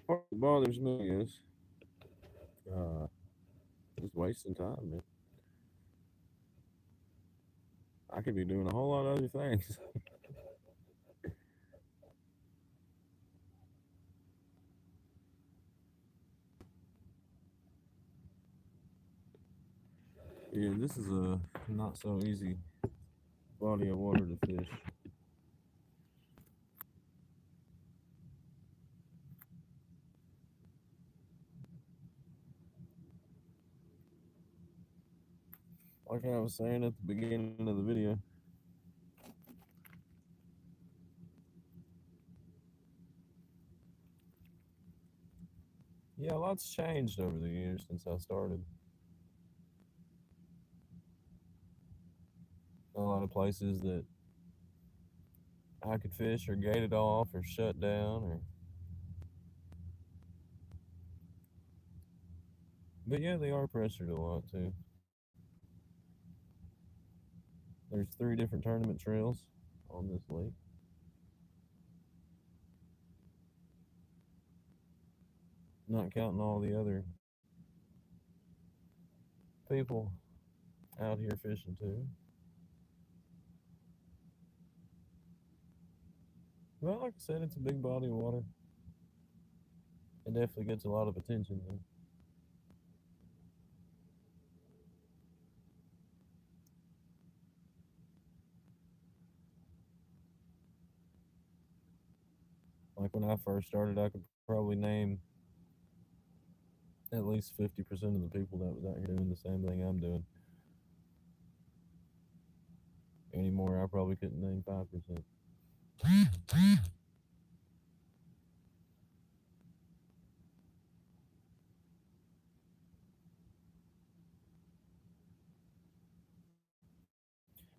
S1: What bothers me is just wasting time, man. I could be doing a whole lot of other things. Yeah, this is a not so easy body of water to fish. Like I was saying at the beginning of the video, yeah, a lot's changed over the years since I started. A lot of places that I could fish are gated off or shut down or but yeah, they are pressured a lot too. There's 3 different tournament trails on this lake. Not counting all the other people out here fishing too. Well, like I said, it's a big body of water. It definitely gets a lot of attention though. Like when I first started, I could probably name at least 50% of the people that was out here doing the same thing I'm doing. Anymore, I probably couldn't name 5%.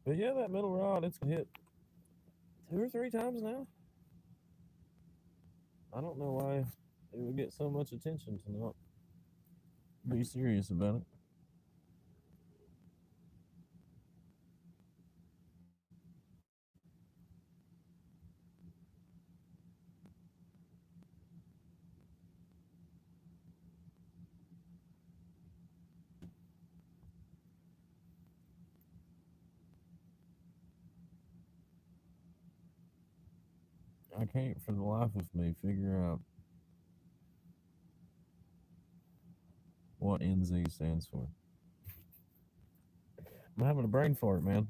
S1: But yeah, that middle rod, it's hit 2 or 3 times now. I don't know why it would get so much attention to not be serious about it. I can't for the life of me figure out what NZ stands for. I'm having a brain fart, man.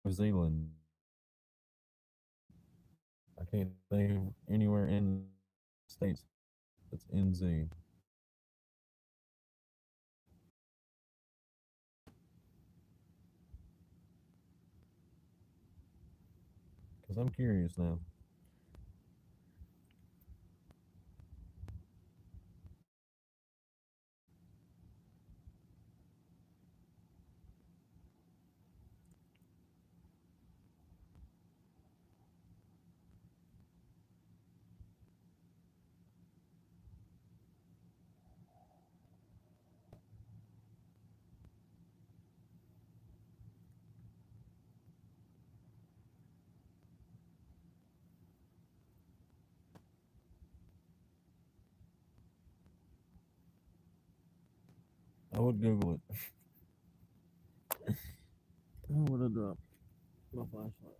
S1: New Zealand. I can't think of anywhere in the States that's NZ. Because I'm curious now. I would Google it. Oh, what I dropped? My flashlight.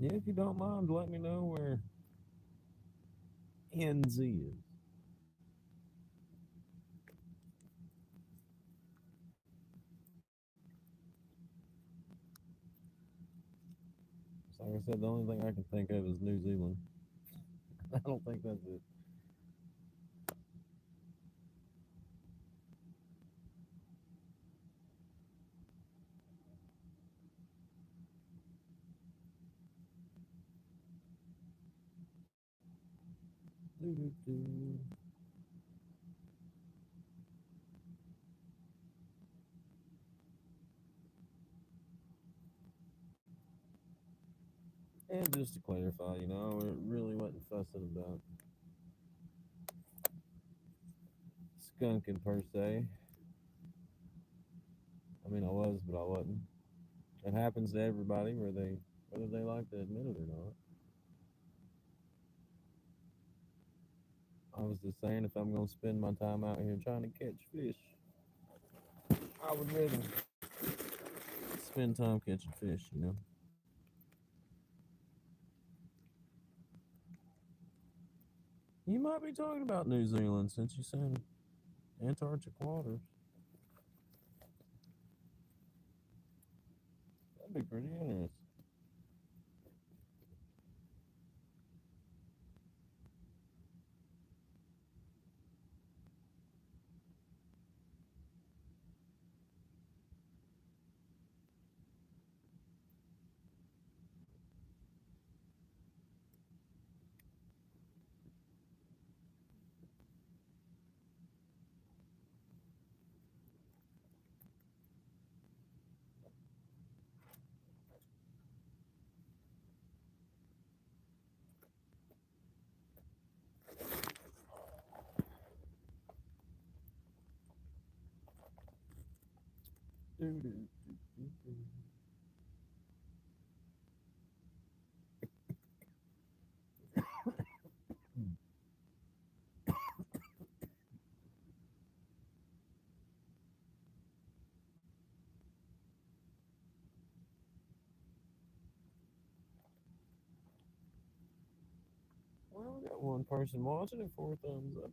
S1: Yeah, if you don't mind, let me know where NZ is. So like I said, the only thing I can think of is New Zealand. I don't think that's it. Doo-doo-doo. And just to clarify, it really wasn't fussing about skunking per se. I mean, I was, but I wasn't. It happens to everybody, whether they like to admit it or not. I was just saying, if I'm gonna spend my time out here trying to catch fish, I would rather spend time catching fish. You might be talking about New Zealand since you said Antarctic waters. That'd be pretty interesting. Doo-doo-doo-doo-doo. Well, we got one person watching and 4 thumbs up.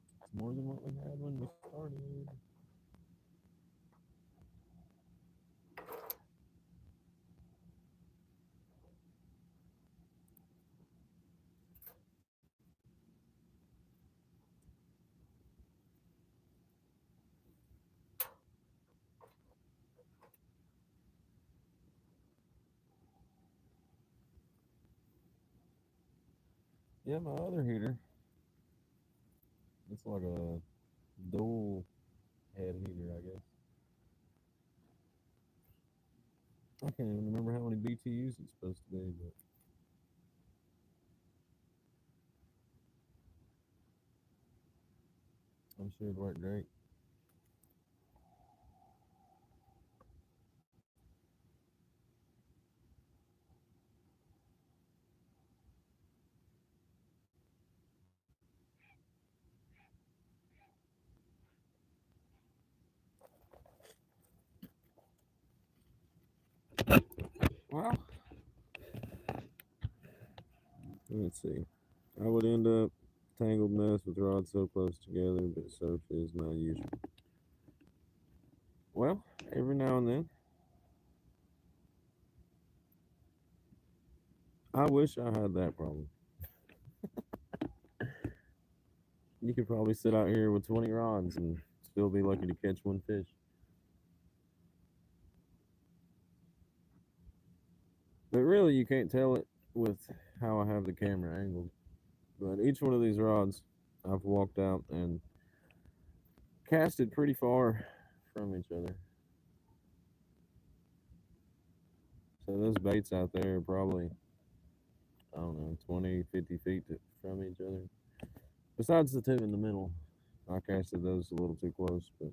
S1: It's more than what we had when we started. Yeah, my other heater. It's like a dual head heater, I guess. I can't even remember how many BTUs it's supposed to be, but I'm sure it'd work great. Well, let's see. I would end up tangled mess with rods so close together, but surf is my usual. Well, every now and then, I wish I had that problem. You could probably sit out here with 20 rods and still be lucky to catch one fish. But really, you can't tell it with how I have the camera angled. But each one of these rods, I've walked out and casted pretty far from each other. So those baits out there are probably, I don't know, 20, 50 feet from each other. Besides the two in the middle, I casted those a little too close. But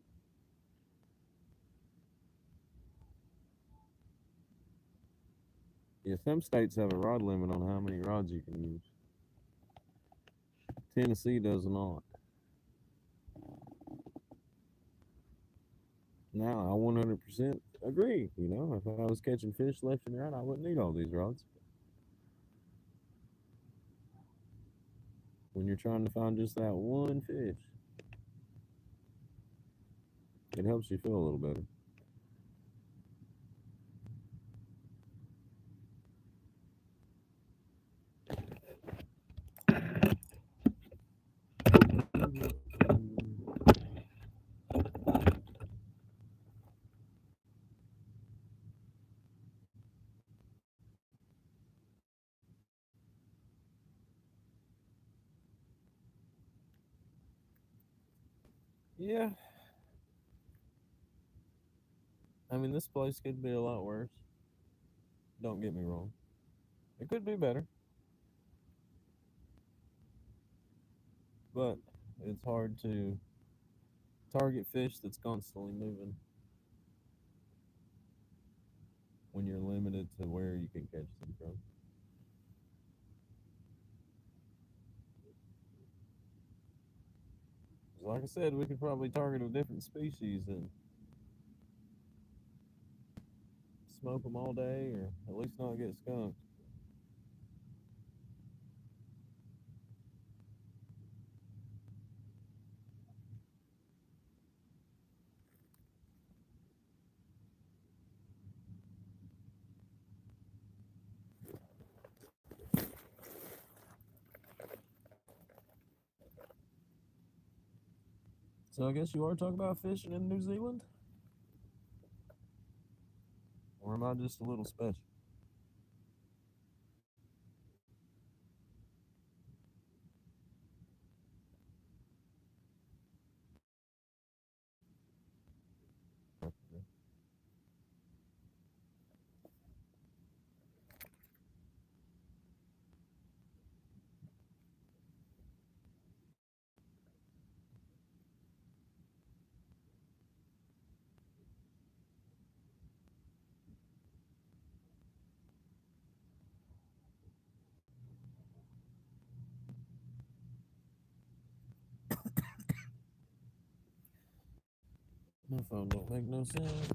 S1: yeah, some states have a rod limit on how many rods you can use. Tennessee does not. Now, I 100% agree. You know, if I was catching fish left and right, I wouldn't need all these rods. When you're trying to find just that one fish, it helps you feel a little better. Yeah, I mean, this place could be a lot worse. Don't get me wrong. It could be better, but it's hard to target fish that's constantly moving when you're limited to where you can catch them from. Like I said, we could probably target a different species and smoke them all day, or at least not get skunked. So I guess you are talking about fishing in New Zealand? Or am I just a little special? My phone don't make no sense.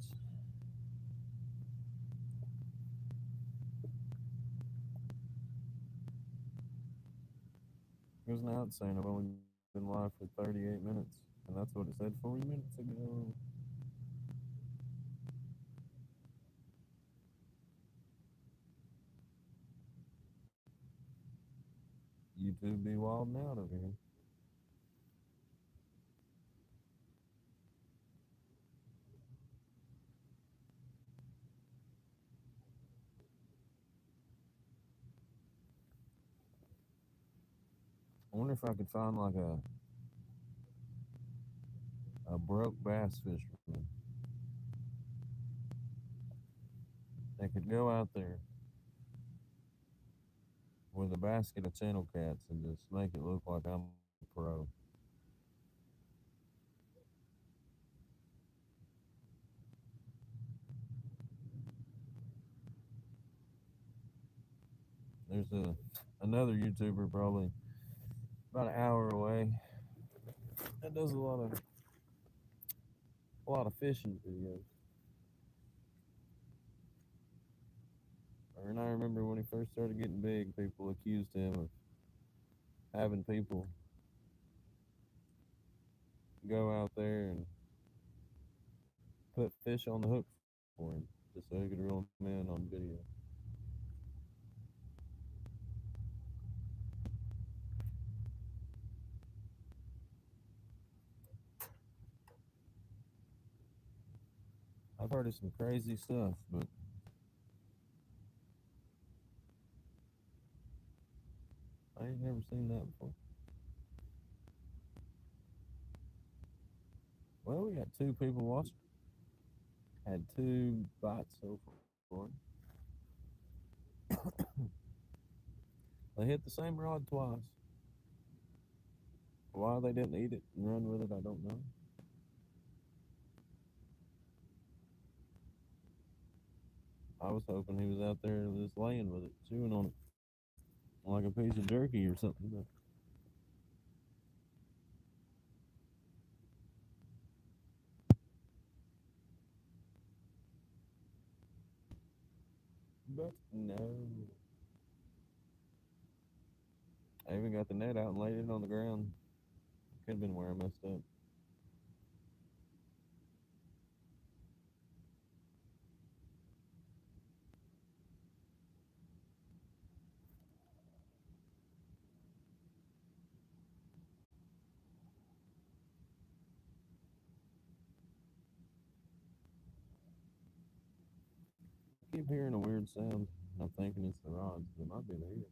S1: closing out saying I've only been live for 38 minutes. And that's what it said 40 minutes ago. YouTube be wilding out over here. I wonder if I could find like a broke bass fisherman that could go out there with a basket of channel cats and just make it look like I'm a pro. There's another YouTuber probably about an hour away that does a lot of fishing videos. And I remember when he first started getting big, people accused him of having people go out there and put fish on the hook for him just so he could reel them in on video. I've heard of some crazy stuff, but I ain't never seen that before. Well, we got 2 people watching. Had 2 bites so far. They hit the same rod twice. Why they didn't eat it and run with it, I don't know. I was hoping he was out there just laying with it, chewing on it like a piece of jerky or something. But no. I even got the net out and laid it on the ground. Could have been where I messed up. I keep hearing a weird sound. I'm thinking it's the rods, but it might be the heat.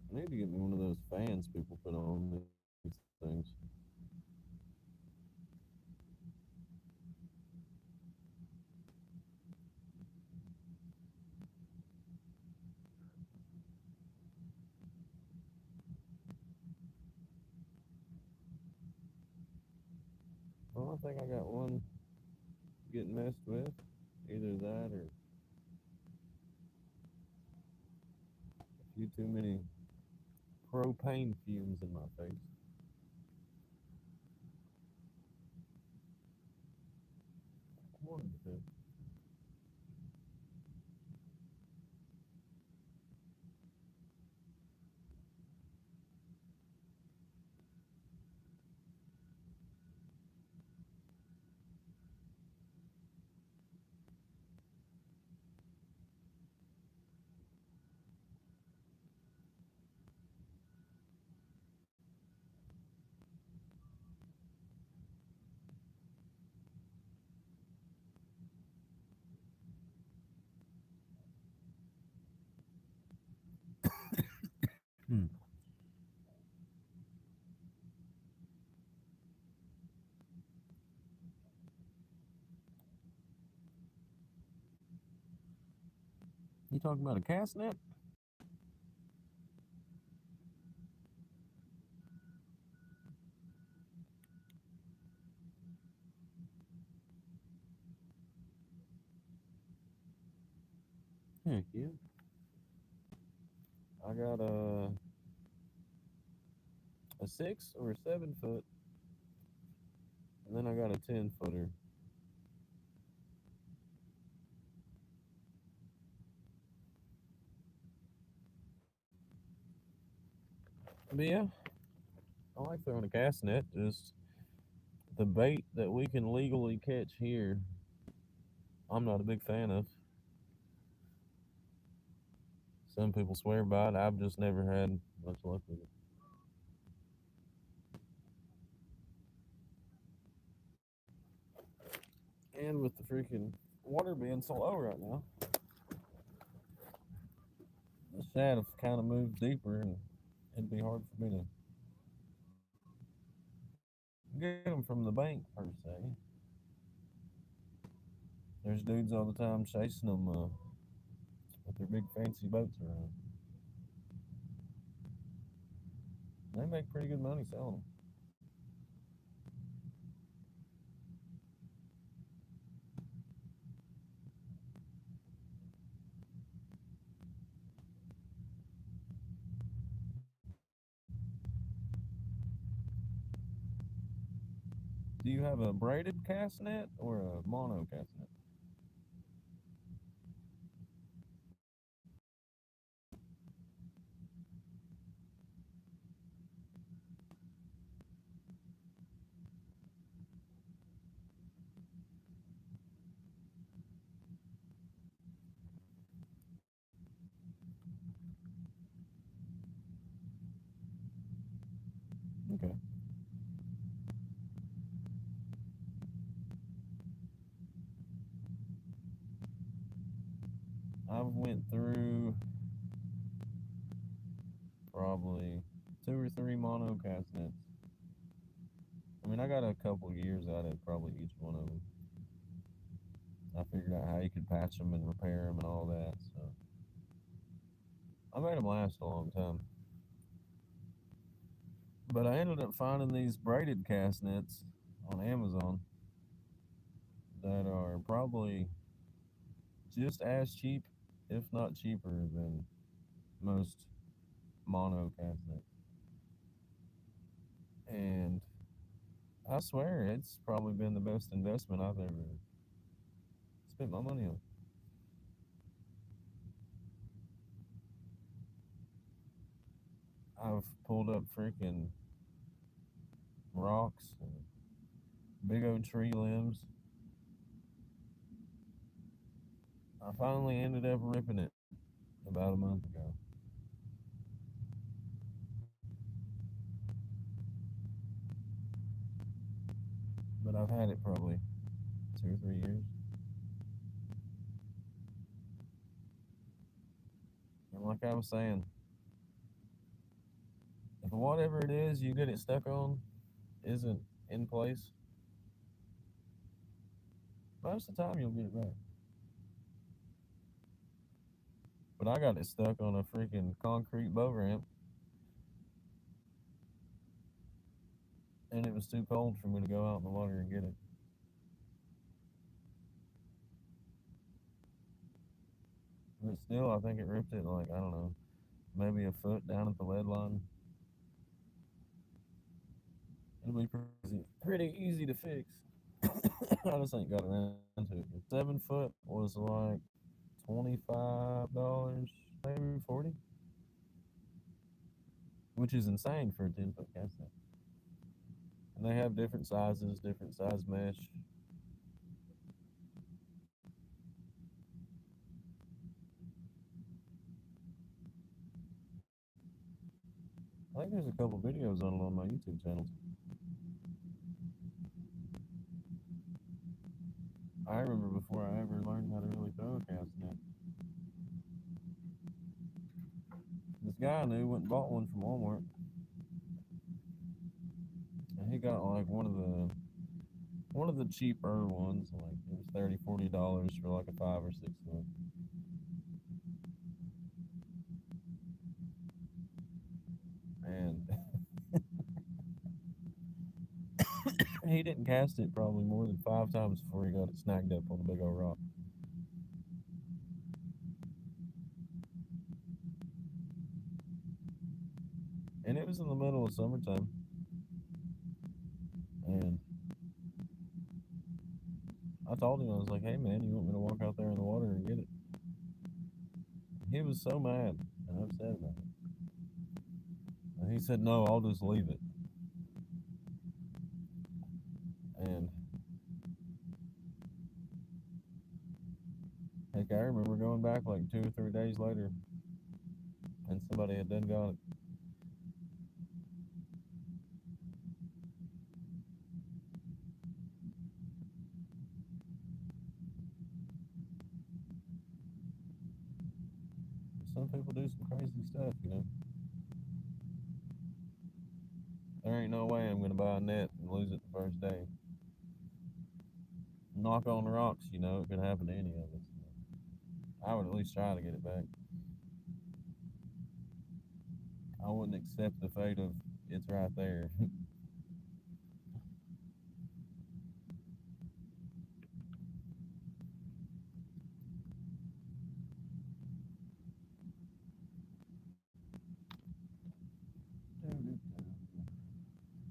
S1: I need to get me one of those fans people put on these things. Well, I think I got one getting messed with. Either that or a few too many propane fumes in my face. One of the two. Hmm. You talking about a cast net? Heck yeah. I got a 6 or 7 foot, and then I got a 10 footer. But yeah, I like throwing a cast net. Just the bait that we can legally catch here, I'm not a big fan of. Some people swear by it. I've just never had much luck with it. And with the freaking water being so low right now, the shad have kind of moved deeper, and it'd be hard for me to get them from the bank per se. There's dudes all the time chasing them with their big fancy boats around. They make pretty good money selling them. Do you have a braided cast net or a mono cast net? Okay. I've went through probably 2 or 3 mono cast nets. I mean, I got a couple years out of probably each one of them. I figured out how you could patch them and repair them and all that. So I made them last a long time. But I ended up finding these braided cast nets on Amazon that are probably just as cheap, if not cheaper, than most mono cast nets. And I swear it's probably been the best investment I've ever spent my money on. I've pulled up freaking rocks and big old tree limbs. I finally ended up ripping it about a month ago. But I've had it probably 2 or 3 years. And like I was saying, if whatever it is you get it stuck on isn't in place, most of the time you'll get it back. But I got it stuck on a freaking concrete boat ramp, and it was too cold for me to go out in the water and get it. But still, I think it ripped it like, I don't know, maybe a foot down at the lead line. It'll be pretty easy to fix. I just ain't got around to it. 7 foot was like $25, maybe 40, which is insane for a 10 foot cast net. And they have different sizes, different size mesh. I think there's a couple videos on it on my YouTube channel. I remember before I ever learned how to really throw a cast net, this guy I knew went and bought one from Walmart, and he got like one of the cheaper ones, like it was $30, $40 for like a 5 or 6 foot. And he didn't cast it probably more than 5 times before he got it snagged up on a big old rock. mean, it was in the middle of summertime, and I told him, I was like, "Hey man, you want me to walk out there in the water and get it?" He was so mad and upset about it. And he said, "No, I'll just leave it." And heck, I remember going back like 2 or 3 days later, and somebody had done got it. Some people do some crazy stuff, you know. There ain't no way I'm gonna buy a net and lose it the first day. Knock on the rocks, you know, it could happen to any of us. I would at least try to get it back. I wouldn't accept the fate of it's right there.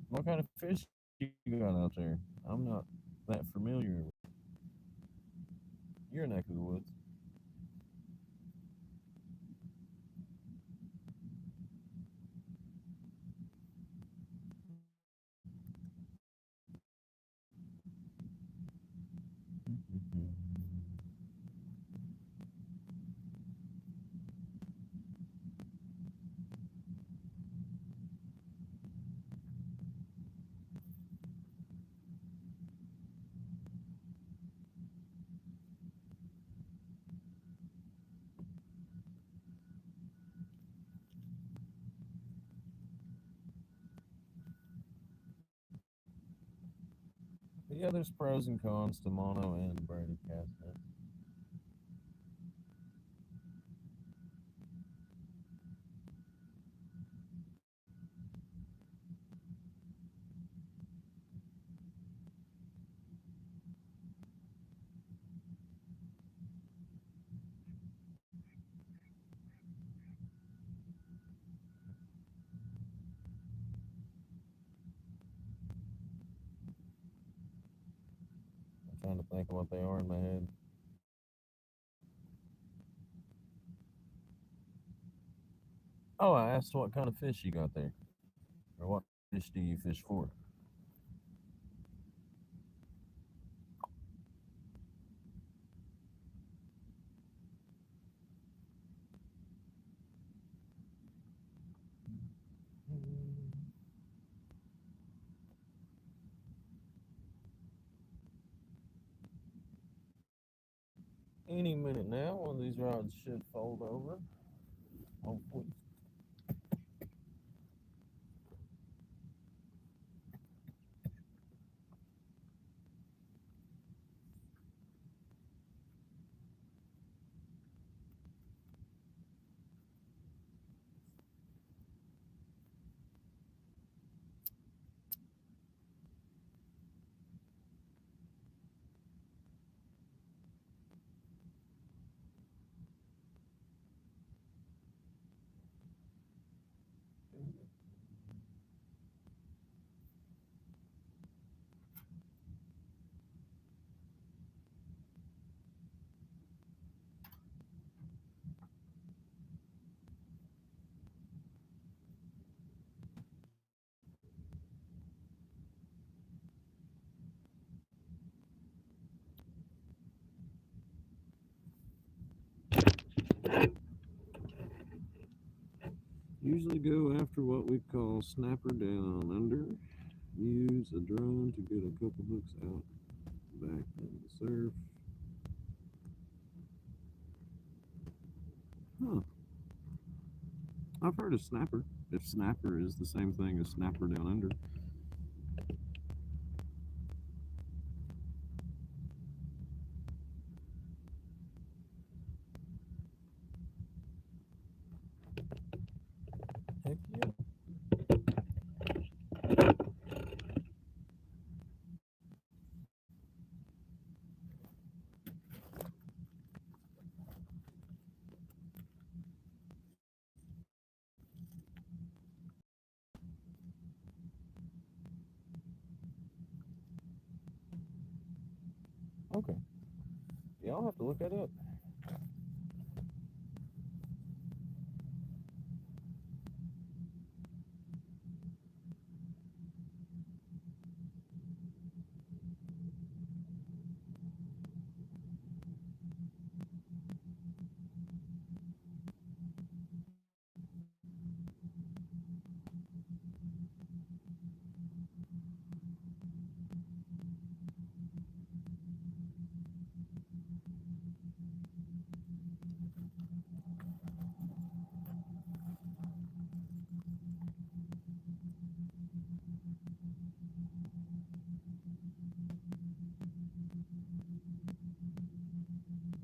S1: What kind of fish you got out there? I'm not that familiar with your neck of the woods. But yeah, there's pros and cons to mono and braided cast nets. I'm trying to think of what they are in my head. Oh, I asked what kind of fish you got there, or what fish do you fish for? Any minute now, one of these rods should fold over. Hopefully. Usually go after what we call snapper down under. Use a drone to get a couple hooks out back in the surf. Huh. I've heard of snapper. If snapper is the same thing as snapper down under. Heck yeah. Okay. Yeah, I'll have to look that up.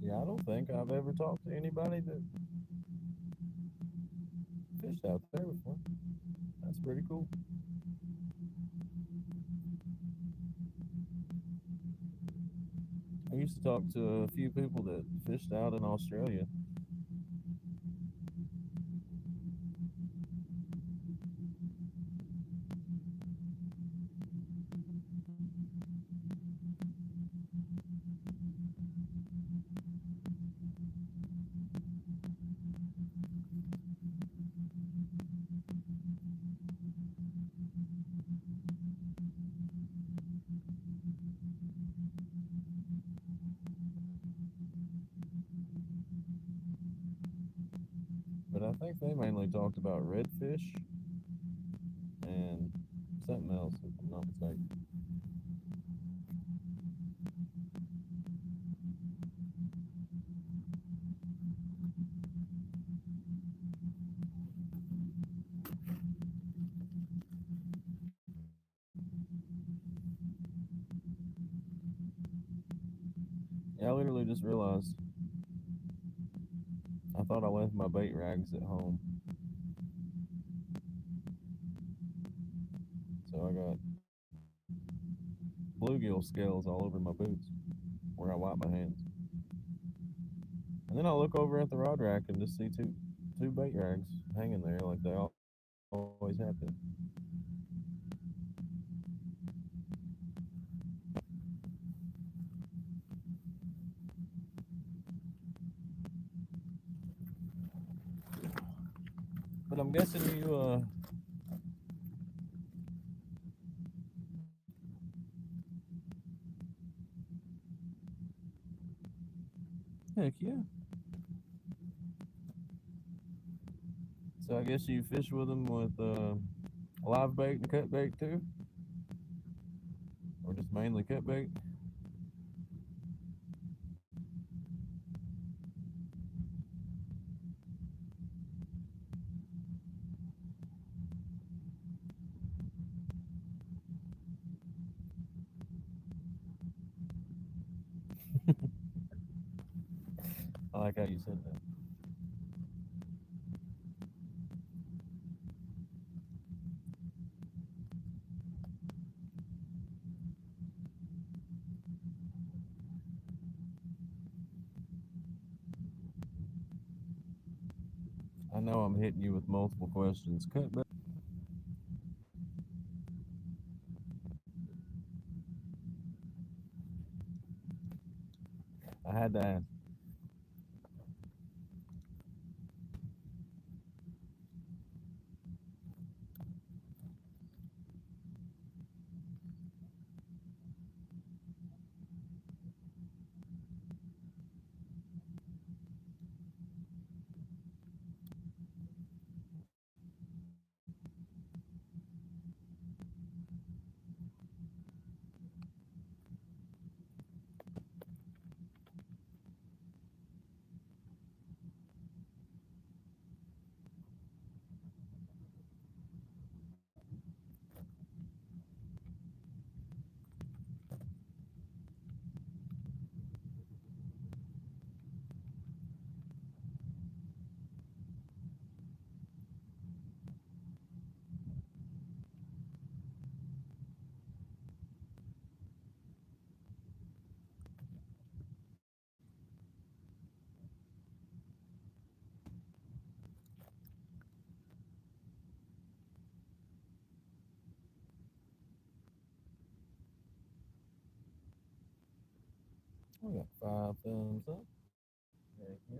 S1: Yeah, I don't think I've ever talked to anybody that fished out there before. That's pretty cool. I used to talk to a few people that fished out in Australia. But I think they mainly talked about redfish and something else, if I'm not mistaken. Yeah, I literally just realized I thought I left my bait rags at home. So I got bluegill scales all over my boots where I wipe my hands. And then I look over at the rod rack and just see two bait rags hanging there like they always have been. But I'm guessing you heck yeah. So I guess you fish with them with live bait and cut bait too, or just mainly cut bait. I like how you said that. I know I'm hitting you with multiple questions. Cut bait. I had to ask. We got 5 thumbs up. Heck yeah.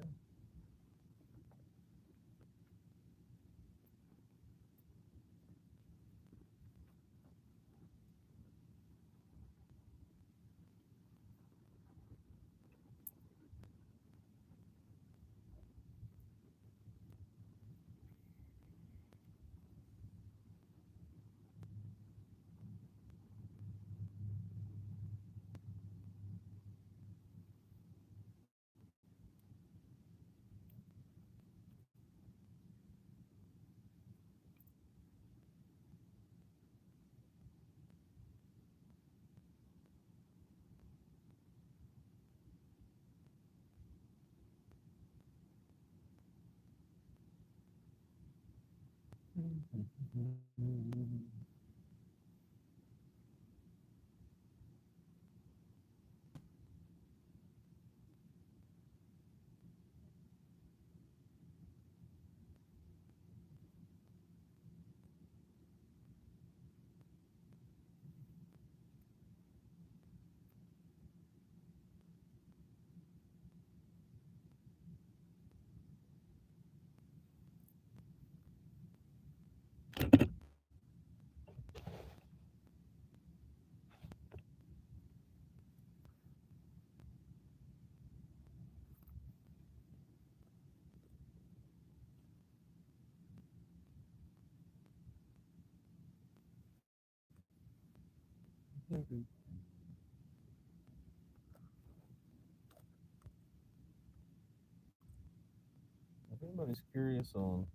S1: If anybody's curious on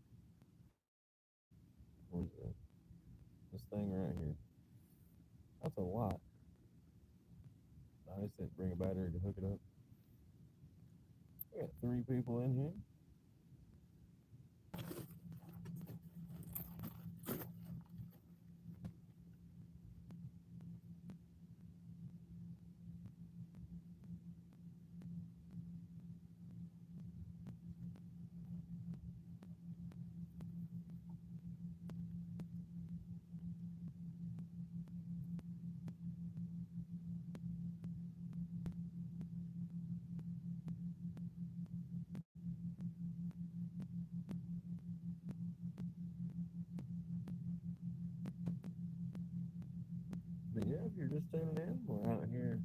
S1: what is it? This thing right here. That's a lot. I just didn't bring a battery to hook it up. We got 3 people in here. But yeah, if you're just tuning in, we're out here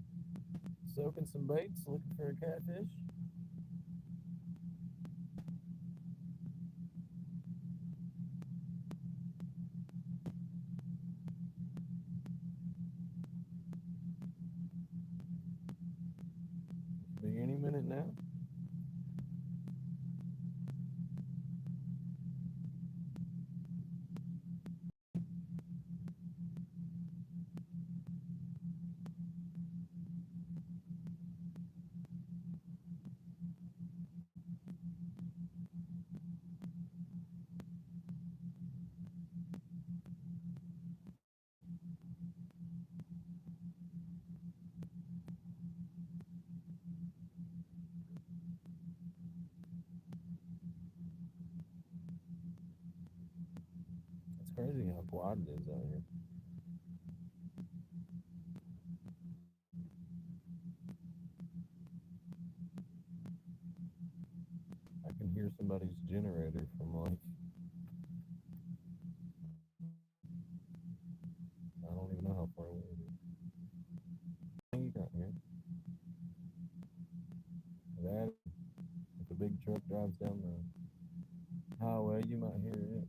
S1: soaking some baits, looking for a catfish. Be any minute now. It's crazy how quiet it is out here. I can hear somebody's generator from like, I don't even know how far away it is. What you got here? That, if a big truck drives down the highway, you might hear it.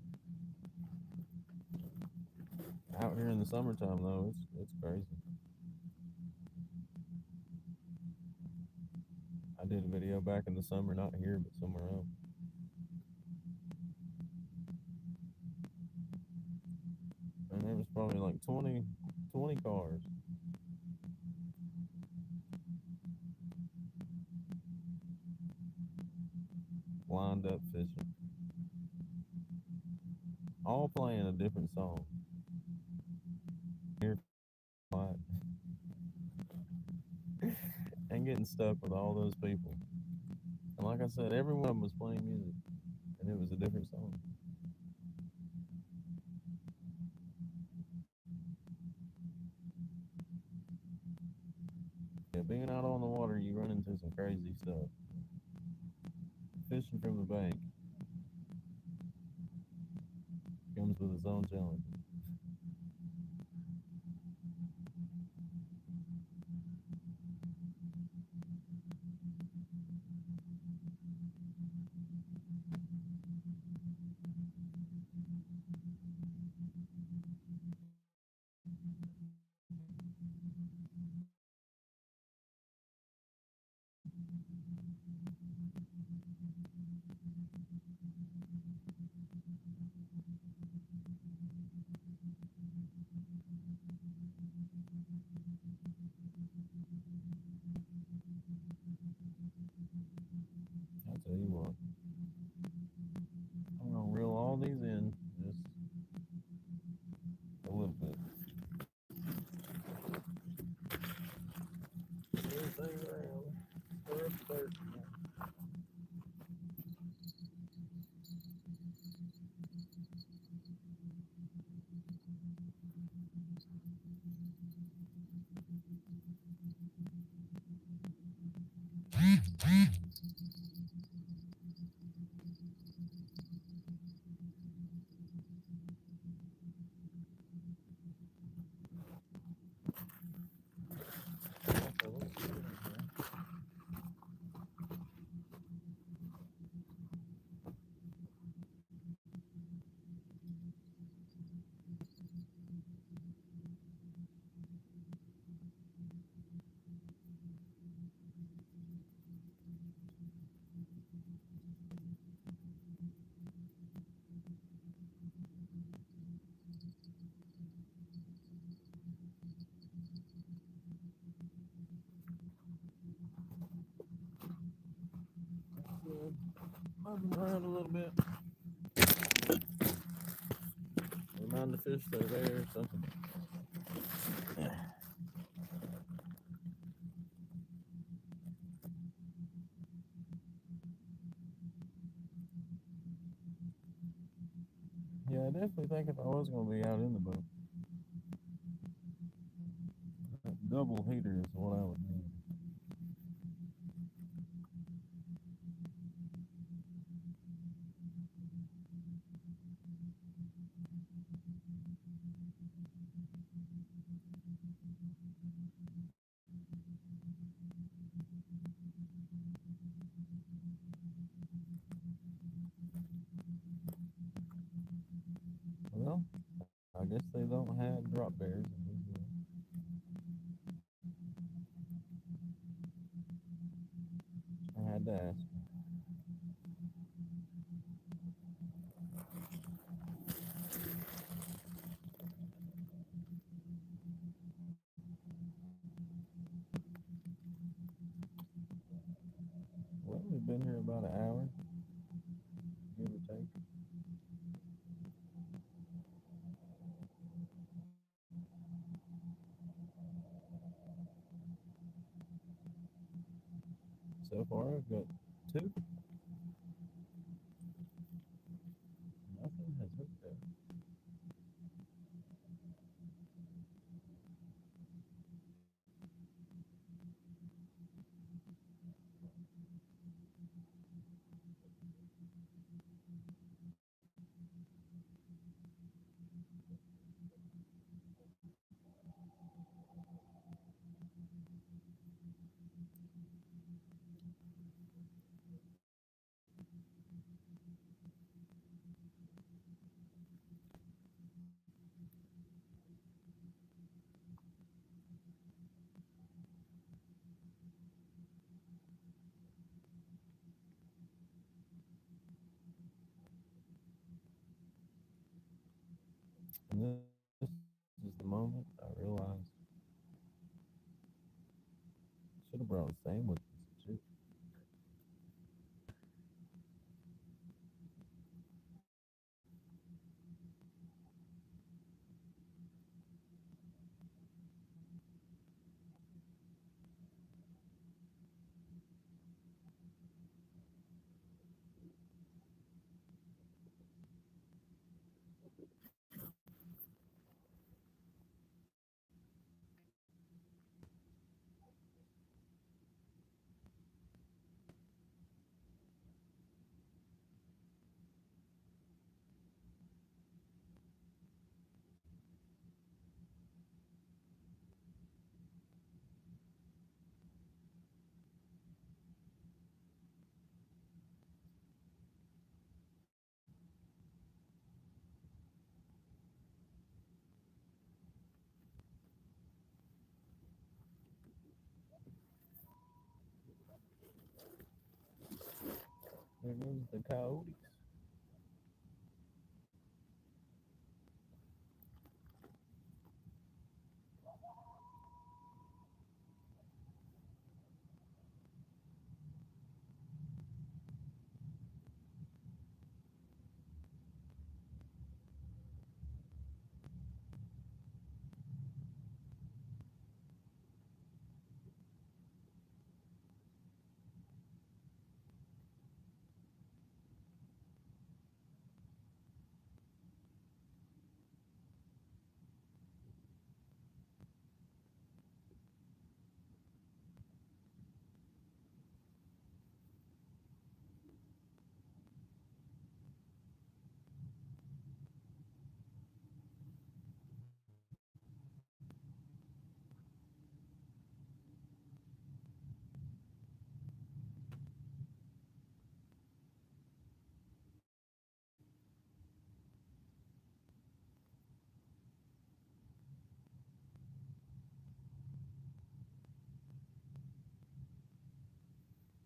S1: Out here in the summertime, though, it's crazy. I did a video back in the summer, not here, but somewhere else. And there was probably like 20 cars lined up fishing, all playing a different song. Here, quiet, and getting stuck with all those people. And like I said, every one of them was playing music, and it was a different song. Yeah, being out on the water, you run into some crazy stuff. Fishing from the bank comes with its own challenges. I tell you what, I'm gonna reel all these in just a little bit. Everything around. Stir up the dirt. Good. Move them around a little bit. Remind the fish they're there or something. Yeah, I definitely think if I was going to be out in the boat, that double heater is what I would need. Well, I guess they don't have drop bears in Louisiana. I had to ask. Well, we've been here about an hour, give or take. So far, I've got two. Nothing has hooked there. And this is the moment I realized I should have brought a sandwich and some chips. There goes the coyotes.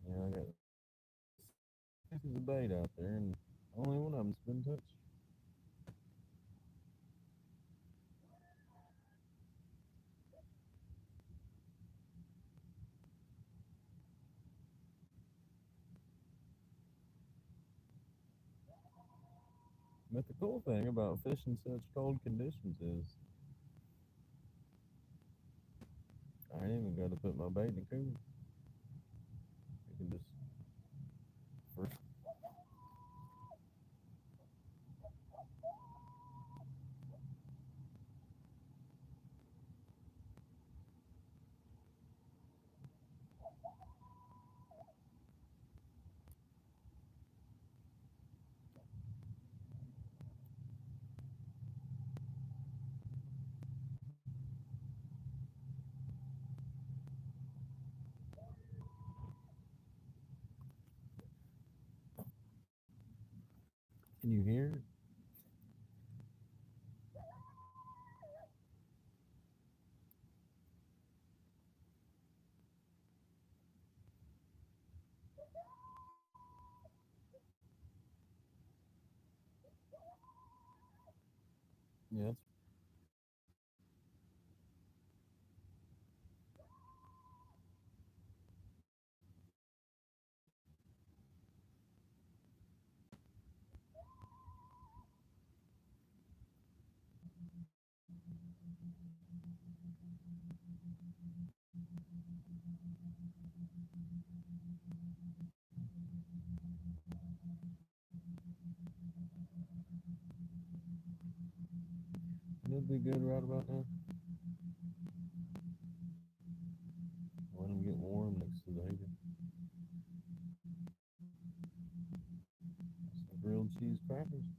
S1: Yeah, I got pieces of bait out there, and only one of them's been touched. But the cool thing about fishing such cold conditions is I ain't even got to put my bait in the cooler. You can just first. Can you hear it? Yeah, it'll be good right about now. Let them get warm next to the heater. Some grilled cheese crackers.